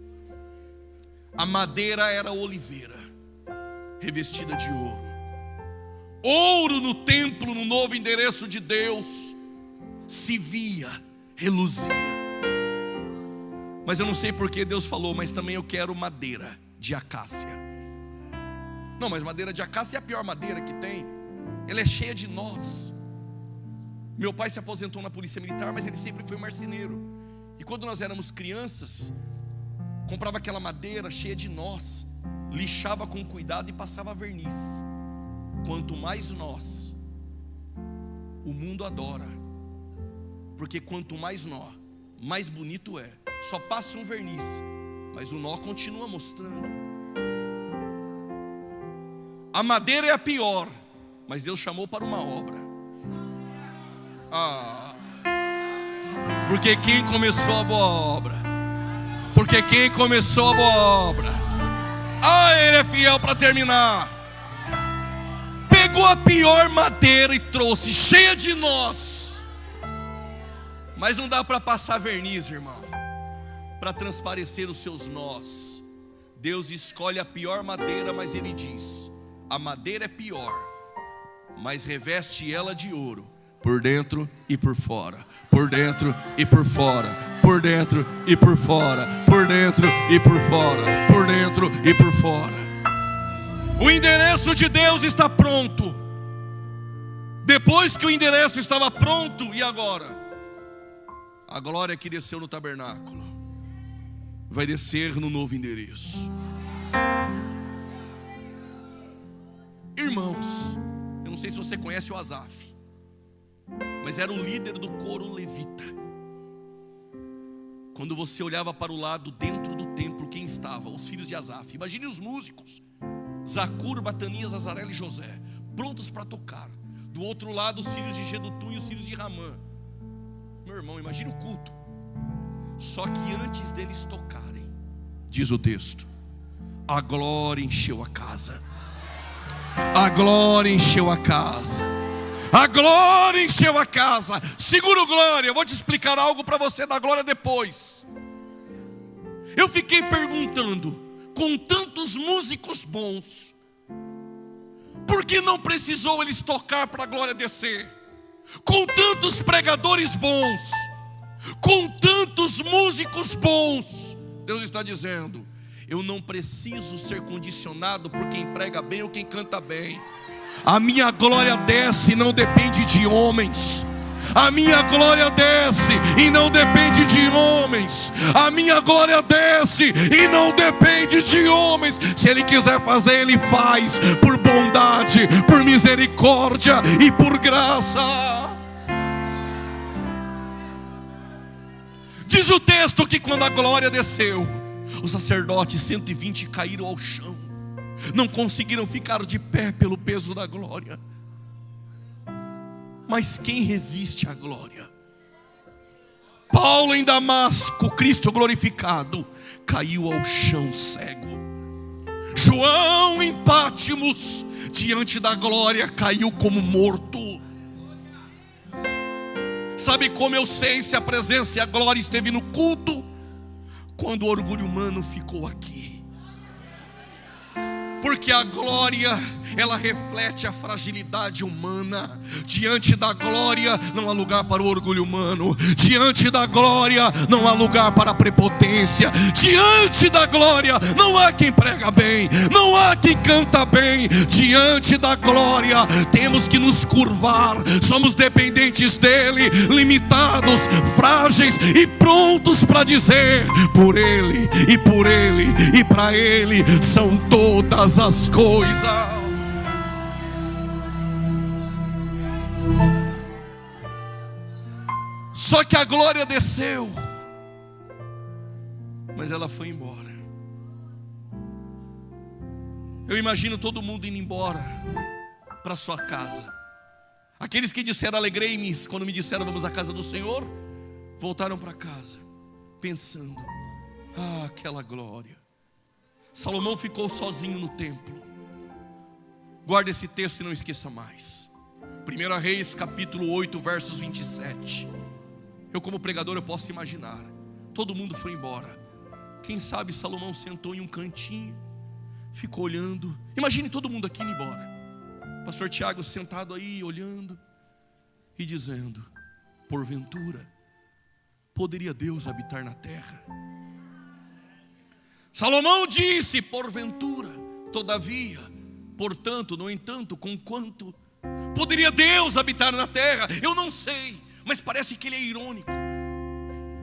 A madeira era oliveira, revestida de ouro. Ouro no templo, no novo endereço de Deus, se via, reluzia. Mas eu não sei porque Deus falou: mas também eu quero madeira de acácia. Não, mas madeira de acácia é a pior madeira que tem. Ela é cheia de nós. Meu pai se aposentou na polícia militar, mas ele sempre foi marceneiro. E quando nós éramos crianças, comprava aquela madeira cheia de nós, lixava com cuidado e passava verniz. Quanto mais nós, o mundo adora. Porque quanto mais nó, mais bonito é. Só passa um verniz, mas o nó continua mostrando. A madeira é a pior, mas Deus chamou para uma obra. Porque quem começou a boa obra, porque quem começou a boa obra, Ele é fiel para terminar. Pegou a pior madeira e trouxe, cheia de nós. Mas não dá para passar verniz, irmão, para transparecer os seus nós. Deus escolhe a pior madeira, mas Ele diz: a madeira é pior, mas reveste ela de ouro, por dentro e por fora, por dentro e por fora, por dentro e por fora, por dentro e por fora, por dentro e por fora. O endereço de Deus está pronto. Depois que o endereço estava pronto, e agora? A glória que desceu no tabernáculo vai descer no novo endereço. Irmãos, eu não sei se você conhece o Asaf, mas era o líder do coro levita. Quando você olhava para o lado, dentro do templo, quem estava? Os filhos de Asaf. Imagine os músicos: Zacur, Batanias, Azarela e José, prontos para tocar. Do outro lado, os filhos de Gedutum e os filhos de Ramã. Meu irmão, imagine o culto. Só que antes deles tocarem, diz o texto, a glória encheu a casa. A glória encheu a casa. A glória encheu a casa. Segura o glória. Eu vou te explicar algo para você da glória depois. Eu fiquei perguntando, com tantos músicos bons, por que não precisou eles tocar para a glória descer? Com tantos pregadores bons, com tantos músicos bons, Deus está dizendo: eu não preciso ser condicionado por quem prega bem ou quem canta bem. A minha glória desce e não depende de homens. A minha glória desce e não depende de homens. A minha glória desce e não depende de homens. Se Ele quiser fazer, Ele faz, por bondade, por misericórdia e por graça. Diz o texto que quando a glória desceu, os sacerdotes 120 caíram ao chão, não conseguiram ficar de pé pelo peso da glória. Mas quem resiste à glória? Paulo em Damasco, Cristo glorificado, caiu ao chão cego. João em Pátimos, diante da glória, caiu como morto. Sabe como eu sei se a presença e a glória esteve no culto? Quando o orgulho humano ficou aqui. Porque a glória, ela reflete a fragilidade humana. Diante da glória não há lugar para o orgulho humano. Diante da glória não há lugar para a prepotência. Diante da glória não há quem prega bem, não há quem canta bem. Diante da glória temos que nos curvar. Somos dependentes dele, limitados, frágeis e prontos para dizer: por ele e por ele e para ele são todas as coisas. Só que a glória desceu, mas ela foi embora. Eu imagino todo mundo indo embora para sua casa. Aqueles que disseram alegrei-me quando me disseram vamos à casa do Senhor, voltaram para casa pensando: ah, aquela glória. Salomão ficou sozinho no templo. Guarde esse texto e não esqueça mais. 1 Reis capítulo 8 versos 27. Eu como pregador eu posso imaginar, todo mundo foi embora. Quem sabe Salomão sentou em um cantinho, ficou olhando. Imagine todo mundo aqui indo embora. Pastor Tiago sentado aí olhando e dizendo: porventura poderia Deus habitar na terra? Salomão disse: porventura, todavia, portanto, no entanto, conquanto poderia Deus habitar na terra? Eu não sei, mas parece que ele é irônico.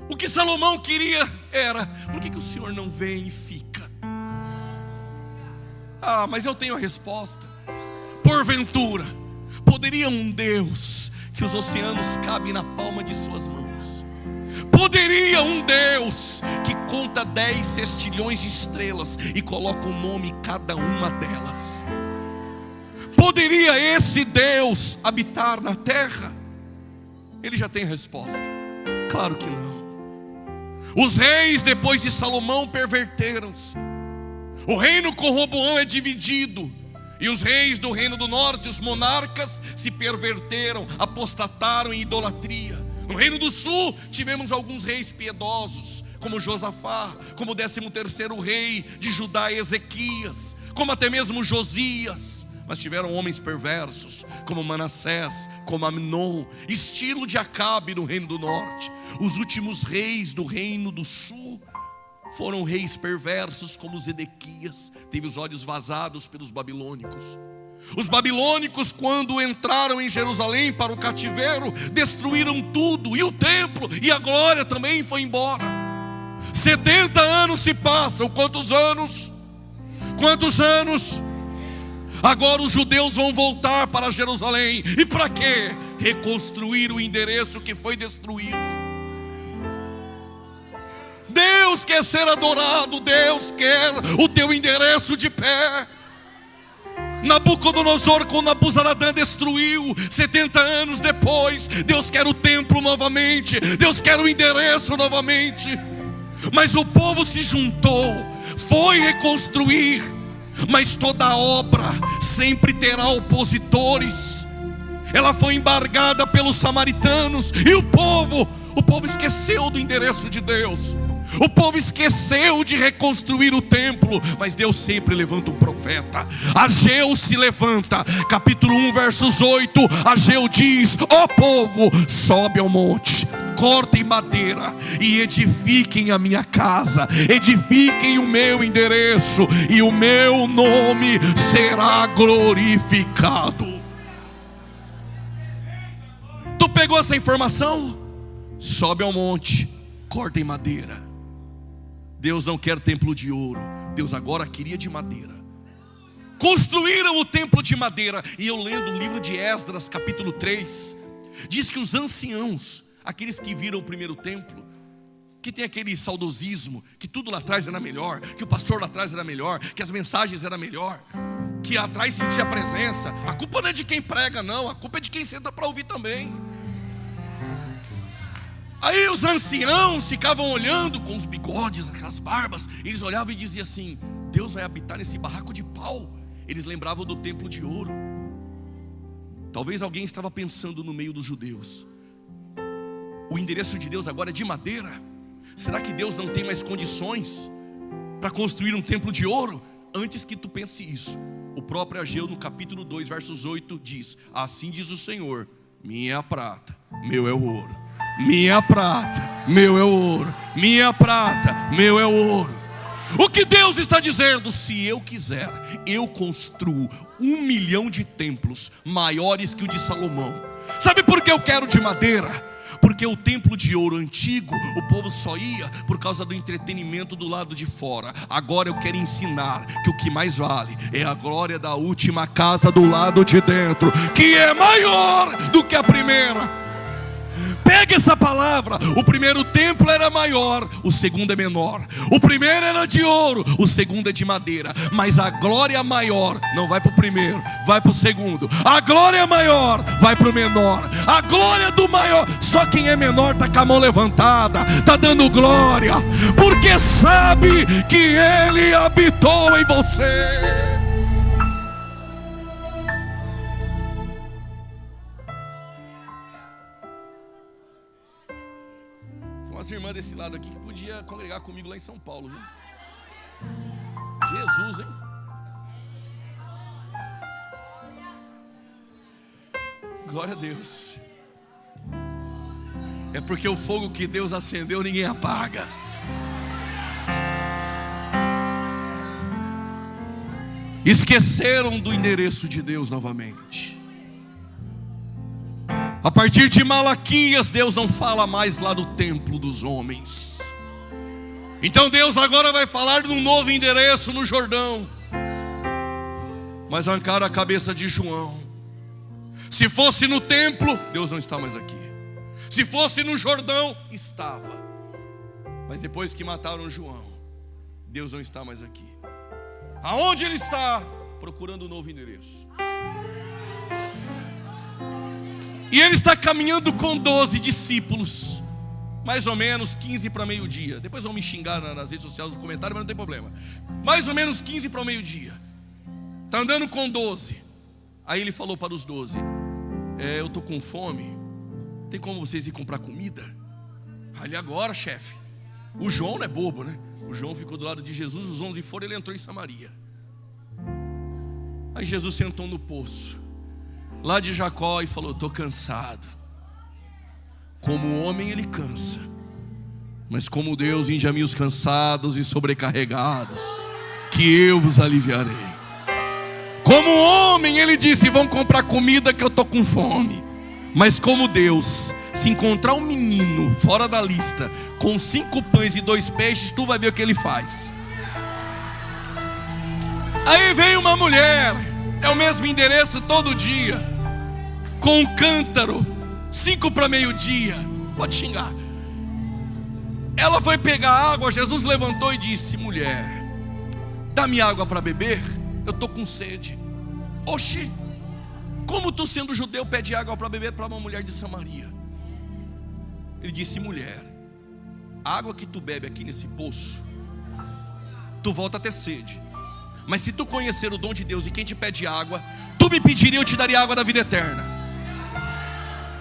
O que Salomão queria era: por que o Senhor não vem e fica? Ah, mas eu tenho a resposta. Porventura, poderia um Deus que os oceanos cabem na palma de suas mãos? Poderia um Deus que conta 10 sextilhões de estrelas e coloca um nome em cada uma delas? Poderia esse Deus habitar na terra? Ele já tem a resposta. Claro que não. Os reis depois de Salomão perverteram-se. O reino com Roboão é dividido. E os reis do reino do norte, os monarcas, se perverteram, apostataram em idolatria. No reino do sul tivemos alguns reis piedosos, como Josafá, como o 13º rei de Judá, Ezequias, como até mesmo Josias. Mas tiveram homens perversos, como Manassés, como Amnon, estilo de Acabe no reino do norte. Os últimos reis do reino do sul foram reis perversos, como Zedequias, teve os olhos vazados pelos babilônicos. Os babilônicos, quando entraram em Jerusalém para o cativeiro, destruíram tudo, e o templo, e a glória também foi embora. 70 anos se passam. Quantos anos? Quantos anos? Agora os judeus vão voltar para Jerusalém. E para quê? Reconstruir o endereço que foi destruído. Deus quer ser adorado. Deus quer o teu endereço de pé. Nabucodonosor, quando Nabuzaradã destruiu, 70 anos depois, Deus quer o templo novamente, Deus quer o endereço novamente. Mas o povo se juntou, foi reconstruir, mas toda obra sempre terá opositores. Ela foi embargada pelos samaritanos, e o povo esqueceu do endereço de Deus. O povo esqueceu de reconstruir o templo. Mas Deus sempre levanta um profeta. Ageu se levanta, capítulo 1 versos 8. Ageu diz: ó povo, sobe ao monte, cortem madeira e edifiquem a minha casa, edifiquem o meu endereço, e o meu nome será glorificado. Tu pegou essa informação? Sobe ao monte, cortem madeira. Deus não quer templo de ouro, Deus agora queria de madeira. Construíram o templo de madeira. E eu lendo o livro de Esdras, capítulo 3, diz que os anciãos, aqueles que viram o primeiro templo, que tem aquele saudosismo, que tudo lá atrás era melhor, que o pastor lá atrás era melhor, que as mensagens eram melhor, que atrás sentia a presença. A culpa não é de quem prega, não, a culpa é de quem senta para ouvir também. Aí os anciãos ficavam olhando com os bigodes, as barbas. Eles olhavam e diziam assim: Deus vai habitar nesse barraco de pau. Eles lembravam do templo de ouro. Talvez alguém estava pensando no meio dos judeus: o endereço de Deus agora é de madeira. Será que Deus não tem mais condições para construir um templo de ouro? Antes que tu pense isso, o próprio Ageu no capítulo 2 versos 8 diz: assim diz o Senhor, minha é a prata, meu é o ouro. Minha é a prata, meu é o ouro. Minha é a prata, meu é o ouro. O que Deus está dizendo? Se eu quiser, eu construo 1 milhão de templos maiores que o de Salomão. Sabe por que eu quero de madeira? Porque o templo de ouro antigo, o povo só ia por causa do entretenimento do lado de fora. Agora eu quero ensinar que o que mais vale é a glória da última casa do lado de dentro, que é maior do que a primeira. Pega essa palavra. O primeiro templo era maior, o segundo é menor. O primeiro era de ouro, o segundo é de madeira. Mas a glória maior não vai para o primeiro, vai para o segundo. A glória maior vai para o menor. A glória do maior, só quem é menor está com a mão levantada, está dando glória, porque sabe que Ele habitou em você. As irmãs desse lado aqui que podia congregar comigo lá em São Paulo, viu? Jesus, hein? Glória a Deus. É porque o fogo que Deus acendeu ninguém apaga. Esqueceram do endereço de Deus novamente. A partir de Malaquias, Deus não fala mais lá do templo dos homens. Então Deus agora vai falar de um novo endereço no Jordão. Mas arrancaram a cabeça de João. Se fosse no templo, Deus não está mais aqui. Se fosse no Jordão, estava. Mas depois que mataram João, Deus não está mais aqui. Aonde Ele está? Procurando um novo endereço. E Ele está caminhando com 12 discípulos, mais ou menos 15 para meio-dia. Depois vão me xingar nas redes sociais, nos comentários, mas não tem problema. Mais ou menos 15 para o meio-dia. Está andando com 12. Aí Ele falou para os 12: eu estou com fome, tem como vocês ir comprar comida? Ali agora, chefe. O João não é bobo, né? O João ficou do lado de Jesus, os 11 foram, ele entrou em Samaria. Aí Jesus sentou no poço lá de Jacó e falou: estou cansado. Como homem ele cansa, mas como Deus, vinde a mim os cansados e sobrecarregados, que eu vos aliviarei. Como homem ele disse: vão comprar comida que eu estou com fome. Mas como Deus, se encontrar um menino fora da lista com 5 pães e 2 peixes, tu vai ver o que ele faz. Aí veio uma mulher, é o mesmo endereço todo dia, com um cântaro, 5 para meio-dia. Pode xingar. Ela foi pegar água. Jesus levantou e disse: mulher, dá-me água para beber, eu estou com sede. Oxi, como tu sendo judeu pede água para beber para uma mulher de Samaria? Ele disse: mulher, a água que tu bebe aqui nesse poço, tu volta a ter sede. Mas se tu conhecer o dom de Deus e quem te pede água, tu me pediria, eu te daria água da vida eterna.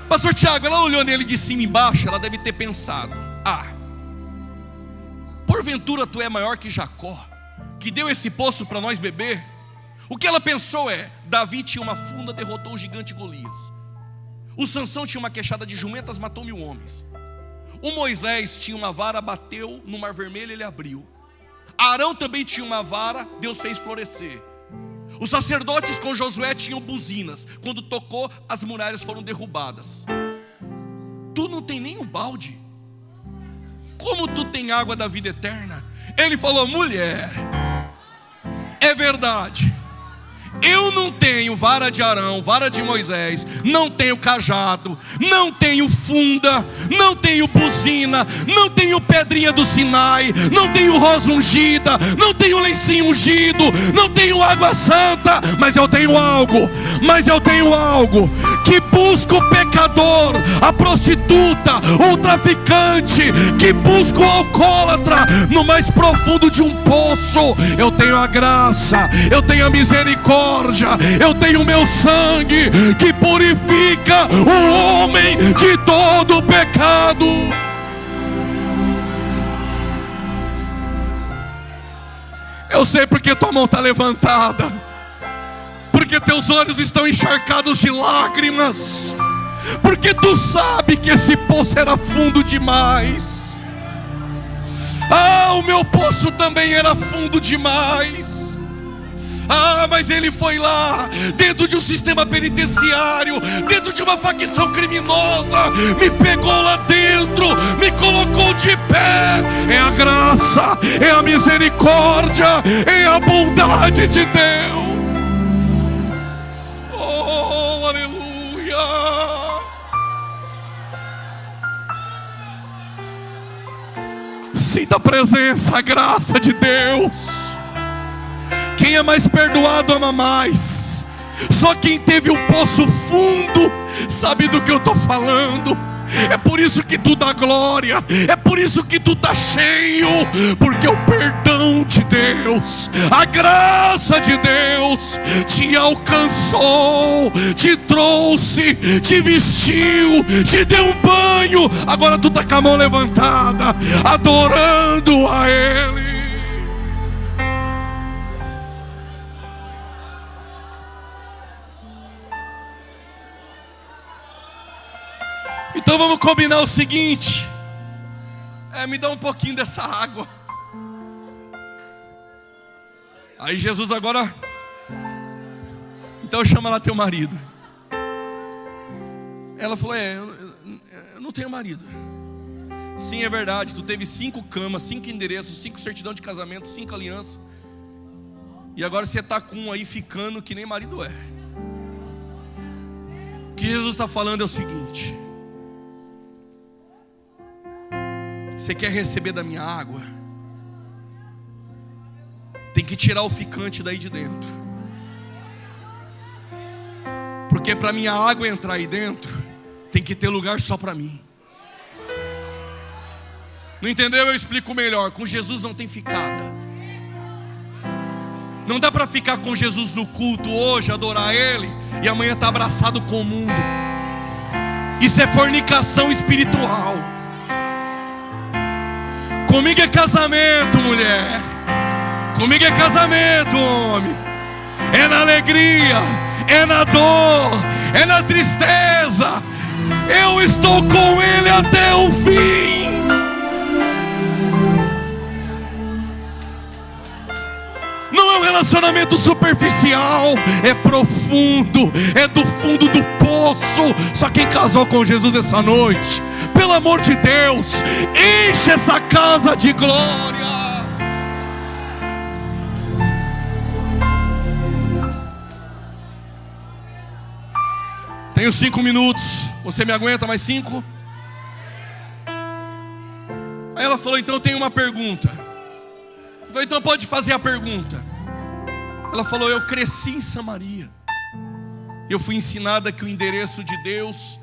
Pastor Tiago, ela olhou nele de cima e embaixo, ela deve ter pensado: porventura tu é maior que Jacó, que deu esse poço para nós beber? O que ela pensou é: Davi tinha uma funda, derrotou o gigante Golias. O Sansão tinha uma queixada de jumentas, matou 1000 homens. O Moisés tinha uma vara, bateu no Mar Vermelho, ele abriu. Arão também tinha uma vara, Deus fez florescer. Os sacerdotes com Josué tinham buzinas, quando tocou as muralhas foram derrubadas. Tu não tem nem um balde, como tu tem água da vida eterna? Ele falou: mulher, é verdade, Eu não tenho vara de Arão, vara de Moisés, não tenho cajado, não tenho funda, não tenho buzina, não tenho pedrinha do Sinai, não tenho rosa ungida, não tenho lencinho ungido, não tenho água santa, mas eu tenho algo que busca o pecador, a prostituta, o traficante, que busca o alcoólatra no mais profundo de um poço. Eu tenho a graça, eu tenho a misericórdia, eu tenho o meu sangue que purifica o homem de todo o pecado. Eu sei porque tua mão está levantada, porque teus olhos estão encharcados de lágrimas, porque tu sabe que esse poço era fundo demais. O meu poço também era fundo demais. Mas ele foi lá, dentro de um sistema penitenciário, dentro de uma facção criminosa, me pegou lá dentro, me colocou de pé. É a graça, é a misericórdia, é a bondade de Deus. Oh, aleluia. Sinta a presença, a graça de Deus. Quem é mais perdoado ama mais. Só quem teve um poço fundo sabe do que eu estou falando. É por isso que tu dá glória, é por isso que tu está cheio, porque o perdão de Deus, a graça de Deus te alcançou, te trouxe, te vestiu, te deu um banho. Agora tu está com a mão levantada, adorando a Ele. Então vamos combinar o seguinte: me dá um pouquinho dessa água. Aí Jesus agora, então chama lá teu marido. Ela falou: eu não tenho marido. Sim, é verdade, tu teve 5 camas, 5 endereços, 5 certidão de casamento, 5 alianças, e agora você está com um aí ficando que nem marido é. O que Jesus está falando é o seguinte: você quer receber da minha água? Tem que tirar o ficante daí de dentro. Porque para minha água entrar aí dentro, tem que ter lugar só para mim. Não entendeu? Eu explico melhor. Com Jesus não tem ficada. Não dá para ficar com Jesus no culto hoje, adorar Ele, e amanhã estar abraçado com o mundo. Isso é fornicação espiritual. Comigo é casamento, mulher. Comigo é casamento, homem. É na alegria, é na dor, é na tristeza. Eu estou com Ele até o fim. Não é um relacionamento superficial, é profundo, é do fundo do poço. Só quem casou com Jesus essa noite, pelo amor de Deus, enche essa casa de glória. Tenho 5 minutos, você me aguenta mais 5? Aí ela falou: então eu tenho uma pergunta. Eu falei: então pode fazer a pergunta. Ela falou: eu cresci em Samaria, eu fui ensinada que o endereço de Deus,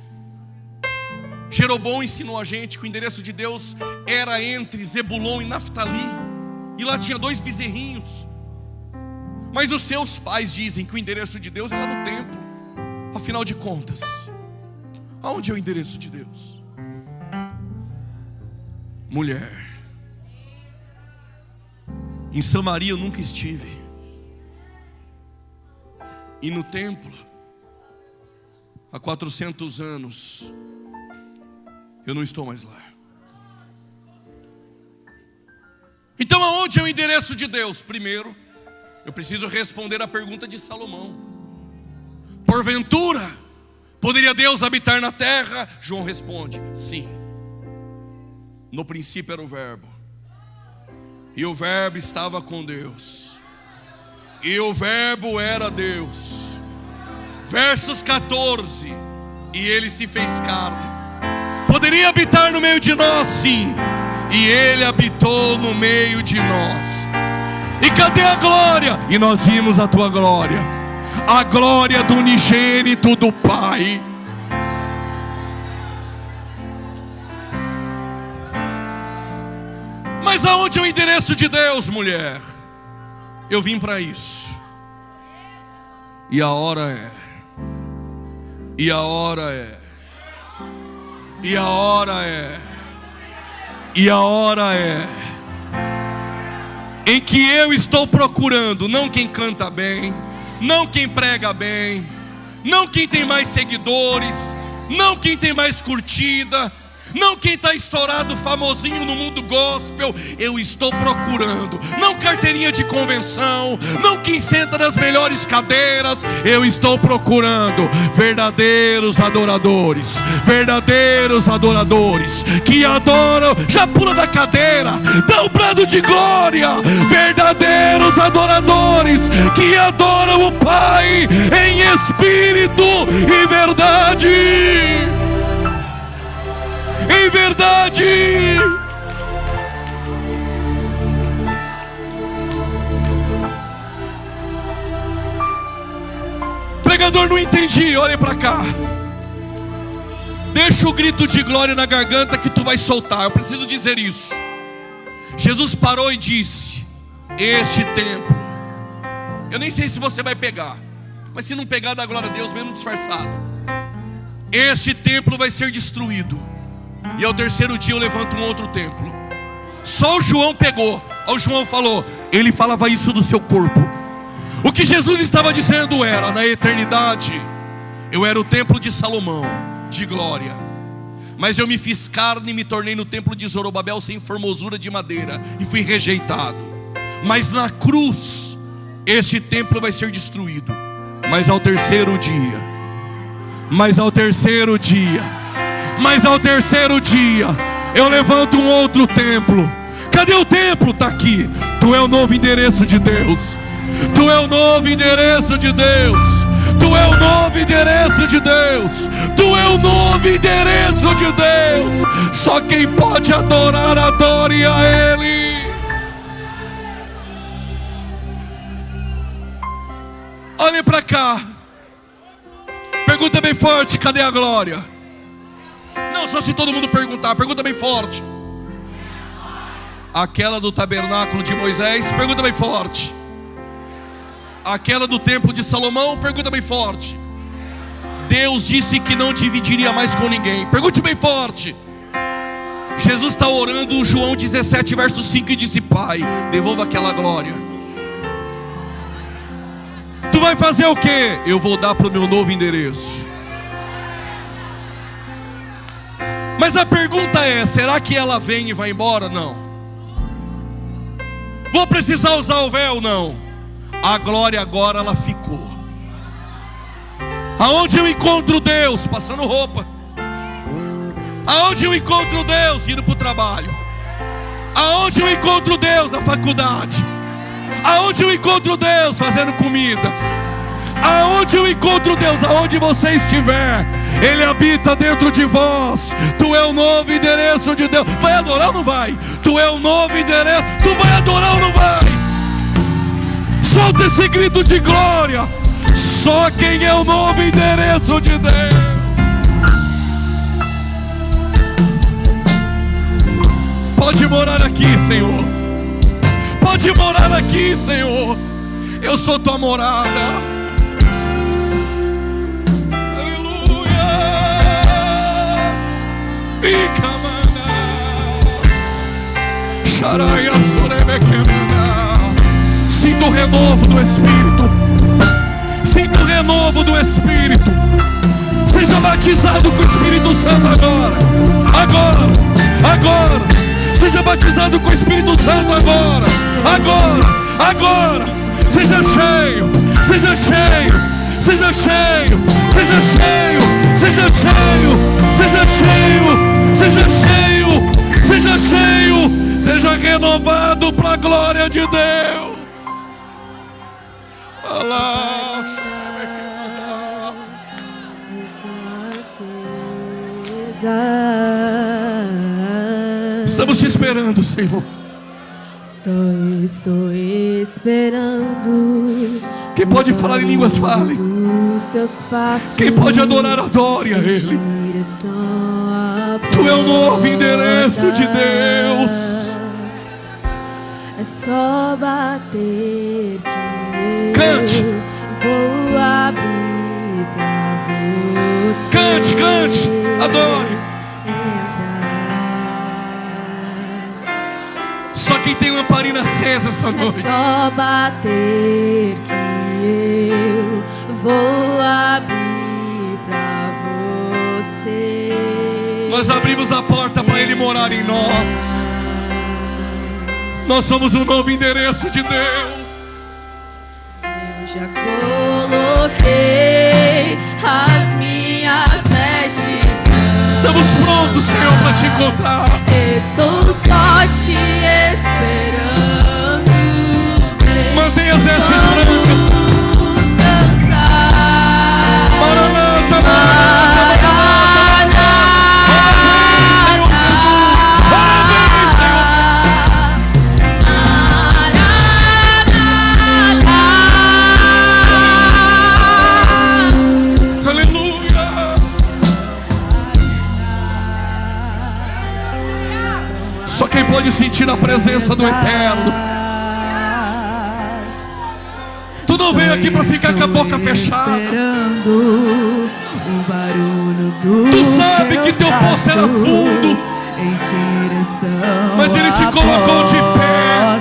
Jeroboão ensinou a gente que o endereço de Deus era entre Zebulon e Naftali, e lá tinha 2 bezerrinhos. Mas os seus pais dizem que o endereço de Deus é lá no templo. Afinal de contas, aonde é o endereço de Deus? Mulher, em Samaria eu nunca estive, e no templo, há 400 anos, eu não estou mais lá. Então aonde é o endereço de Deus? Primeiro, eu preciso responder a pergunta de Salomão: porventura, poderia Deus habitar na terra? João responde: sim. No princípio era o verbo, e o verbo estava com Deus, e o verbo era Deus. Versos 14, e ele se fez carne. Poderia habitar no meio de nós, sim, e ele habitou no meio de nós. E cadê a glória? E nós vimos a tua glória, a glória do unigênito do Pai. Mas aonde é o endereço de Deus, mulher? Eu vim para isso. E a hora é. E a hora é. E a hora é. E a hora é. Em que eu estou procurando, não quem canta bem, não quem prega bem, não quem tem mais seguidores, não quem tem mais curtida, não quem está estourado, famosinho no mundo gospel. Eu estou procurando, não carteirinha de convenção, não quem senta nas melhores cadeiras. Eu estou procurando verdadeiros adoradores, verdadeiros adoradores que adoram, já pula da cadeira, dá um brado de glória. Verdadeiros adoradores que adoram o Pai em espírito e verdade. Em verdade. Pregador, não entendi. Olha para cá. Deixa o grito de glória na garganta que tu vai soltar. Eu preciso dizer isso. Jesus parou e disse: este templo, eu nem sei se você vai pegar, mas se não pegar, dá glória a Deus mesmo disfarçado. Este templo vai ser destruído, e ao terceiro dia eu levanto um outro templo. Só o João pegou. O João falou, ele falava isso do seu corpo. O que Jesus estava dizendo era: na eternidade eu era o templo de Salomão, de glória, mas eu me fiz carne e me tornei no templo de Zorobabel, sem formosura de madeira, e fui rejeitado. Mas na cruz este templo vai ser destruído, mas ao terceiro dia, mas ao terceiro dia, mas ao terceiro dia eu levanto um outro templo. Cadê o templo? Está aqui. Tu é o novo endereço de Deus. Tu é o novo endereço de Deus. Tu é o novo endereço de Deus. Tu é o novo endereço de Deus. Só quem pode adorar, adore a Ele. Olhem para cá. Pergunta bem forte: cadê a glória? Não, só se todo mundo perguntar. Pergunta bem forte. Aquela do tabernáculo de Moisés? Pergunta bem forte. Aquela do templo de Salomão? Pergunta bem forte. Deus disse que não dividiria mais com ninguém. Pergunte bem forte. Jesus está orando, João 17 verso 5, e disse: Pai, devolva aquela glória. Tu vai fazer o quê? Eu vou dar para o meu novo endereço. Mas a pergunta é: será que ela vem e vai embora? Não. Vou precisar usar o véu? Não. A glória agora ela ficou. Aonde eu encontro Deus? Passando roupa. Aonde eu encontro Deus? Indo para o trabalho. Aonde eu encontro Deus? Na faculdade. Aonde eu encontro Deus? Fazendo comida. Aonde eu encontro Deus? Aonde você estiver, Ele habita dentro de vós. Tu é o novo endereço de Deus. Vai adorar ou não vai? Tu é o novo endereço. Tu vai adorar ou não vai? Solta esse grito de glória. Só quem é o novo endereço de Deus. Pode morar aqui, Senhor. Pode morar aqui, Senhor. Eu sou tua morada. Sinto o renovo do Espírito. Sinto o renovo do Espírito. Seja batizado com o Espírito Santo agora. Agora. Agora. Seja batizado com o Espírito Santo agora. Agora. Agora. Seja cheio. Seja cheio. Seja cheio. Seja cheio. Seja cheio. Seja cheio. Seja cheio. Seja cheio. Seja renovado para a glória de Deus. Estamos te esperando, Senhor. Só estou esperando. Quem pode falar em línguas, fale. Quem pode adorar, adore a Ele. Tu é o novo endereço de Deus. É só bater que cante. Eu vou abrir pra você. Cante, cante, adore. Só quem tem lamparina acesa essa noite. É só bater que eu vou abrir pra você. Nós abrimos a porta para Ele morar em nós. Nós somos um novo endereço de Deus. Eu já coloquei as minhas vestes brancas. Estamos prontos, Senhor, para te encontrar. Estou só te esperando. Mantenha as vestes brancas. Dançar. Maranata, Maranata, Maranata. Senhor Jesus. Parabéns, Senhor Jesus. Aleluia. Só quem pode sentir a presença do Eterno. Tu não veio aqui para ficar com a boca fechada. Tu sabe que teu poço era fundo, mas Ele te colocou de pé,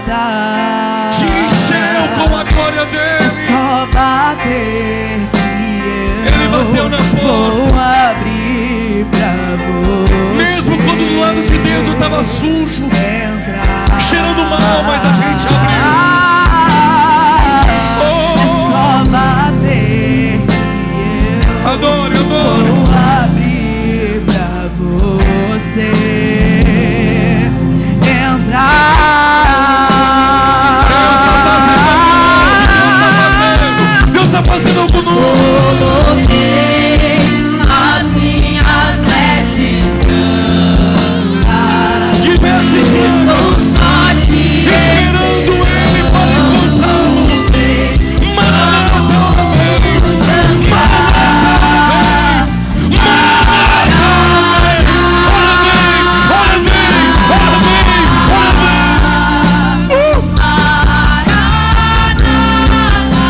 te encheu com a glória dele. Só bater que Ele bateu na porta. vou abrir pra você. Mesmo quando do lado de dentro estava sujo, Entrar. cheirando mal, mas a gente abriu. Só bater que eu Adore, adore. vou abrir pra você entrar. Deus está fazendo algo novo. Coloquei as minhas vestes brancas. De vestes brancas, Estou só te esperando Ele para encontrá-lo. Maranata, ora vem.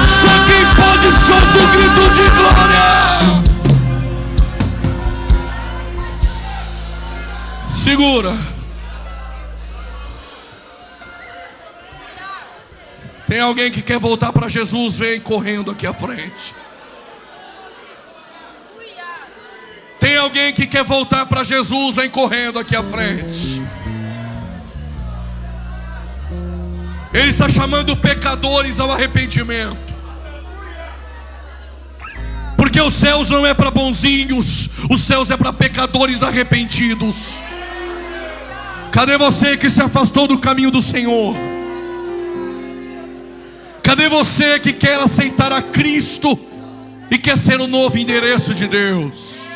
Só quem pode solta o grito de glória. Segura. Tem alguém que quer voltar para Jesus? Vem correndo aqui à frente. Tem alguém que quer voltar para Jesus? Vem correndo aqui à frente. Ele está chamando pecadores ao arrependimento. Porque os céus não é para bonzinhos, os céus é para pecadores arrependidos. Cadê você que se afastou do caminho do Senhor? Cadê você que quer aceitar a Cristo e quer ser o novo endereço de Deus?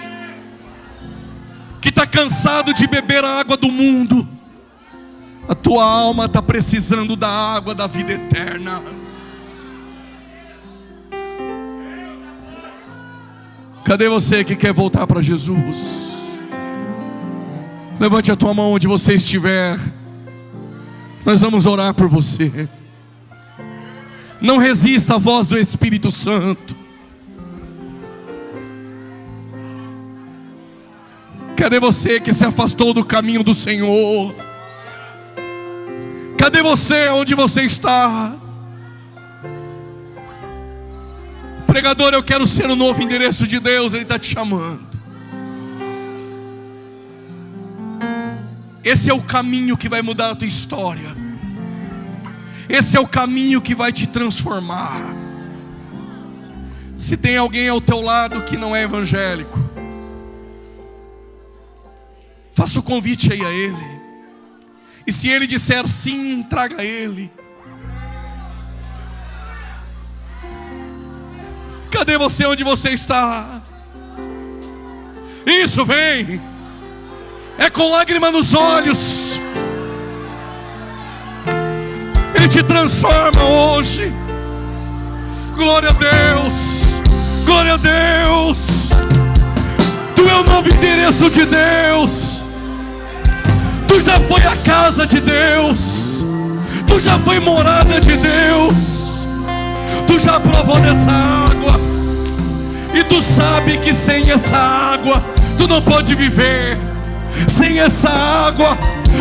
Que está cansado de beber a água do mundo. A tua alma está precisando da água da vida eterna. Cadê você que quer voltar para Jesus? Levante a tua mão onde você estiver. Nós vamos orar por você. Não resista à voz do Espírito Santo. Cadê você que se afastou do caminho do Senhor? Cadê você onde você está? Pregador, eu quero ser o novo endereço de Deus. Ele está te chamando. Esse é o caminho que vai mudar a tua história. Esse é o caminho que vai te transformar. Se tem alguém ao teu lado que não é evangélico, faça o convite aí a ele. E se ele disser sim, traga ele. Cadê você onde você está? Isso, vem. É com lágrima nos olhos. Ele te transforma hoje. Glória a Deus. Glória a Deus. Tu é o novo endereço de Deus. Tu já foi a casa de Deus. Tu já foi morada de Deus. Tu já provou dessa água. E tu sabe que sem essa água tu não pode viver. Sem essa água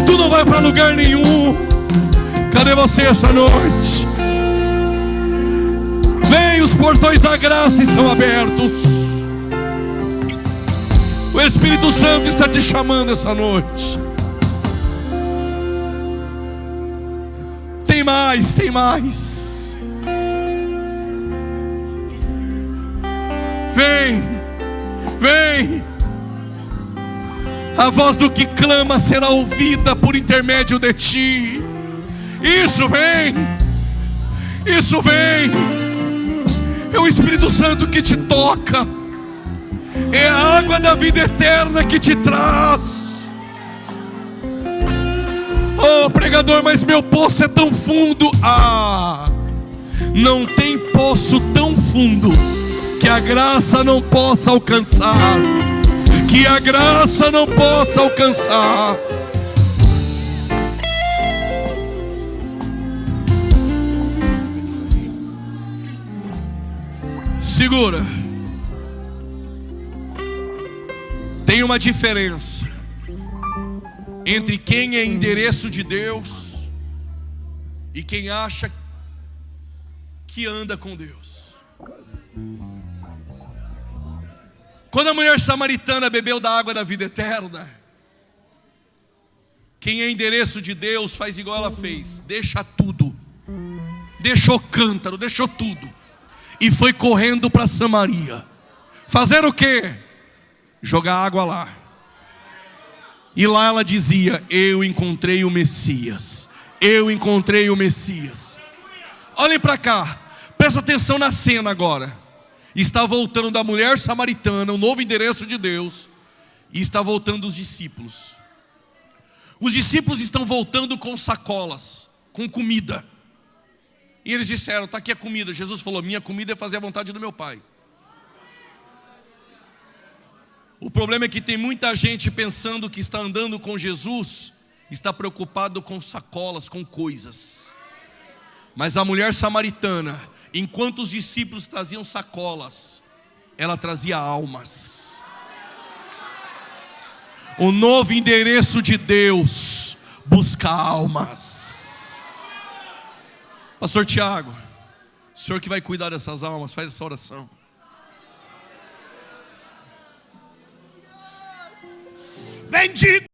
tu não vai para lugar nenhum. Cadê você essa noite? Vem, os portões da graça estão abertos. O Espírito Santo está te chamando essa noite. Tem mais, tem mais. Vem, vem. A voz do que clama será ouvida por intermédio de ti. Isso, vem. Isso, vem. É o Espírito Santo que te toca. É a água da vida eterna que te traz. Oh, pregador, mas meu poço é tão fundo. Ah, não tem poço tão fundo que a graça não possa alcançar. Que a graça não possa alcançar. Segura. Tem uma diferença entre quem é endereço de Deus e quem acha que anda com Deus. Quando a mulher samaritana bebeu da água da vida eterna, quem é endereço de Deus faz igual ela fez. Deixa tudo. Deixou cântaro, deixou tudo. E foi correndo para Samaria. Fazer o quê? Jogar água lá. E lá ela dizia: eu encontrei o Messias. Eu encontrei o Messias. Olhem para cá. Presta atenção na cena agora. Está voltando a mulher samaritana, o novo endereço de Deus. E está voltando os discípulos. Os discípulos estão voltando com sacolas, com comida. E eles disseram: está aqui a comida. Jesus falou: minha comida é fazer a vontade do meu Pai. O problema é que tem muita gente pensando que está andando com Jesus, está preocupado com sacolas, com coisas. Mas a mulher samaritana, enquanto os discípulos traziam sacolas, ela trazia almas. O novo endereço de Deus busca almas. Pastor Tiago, o senhor que vai cuidar dessas almas, faz essa oração. Bendito.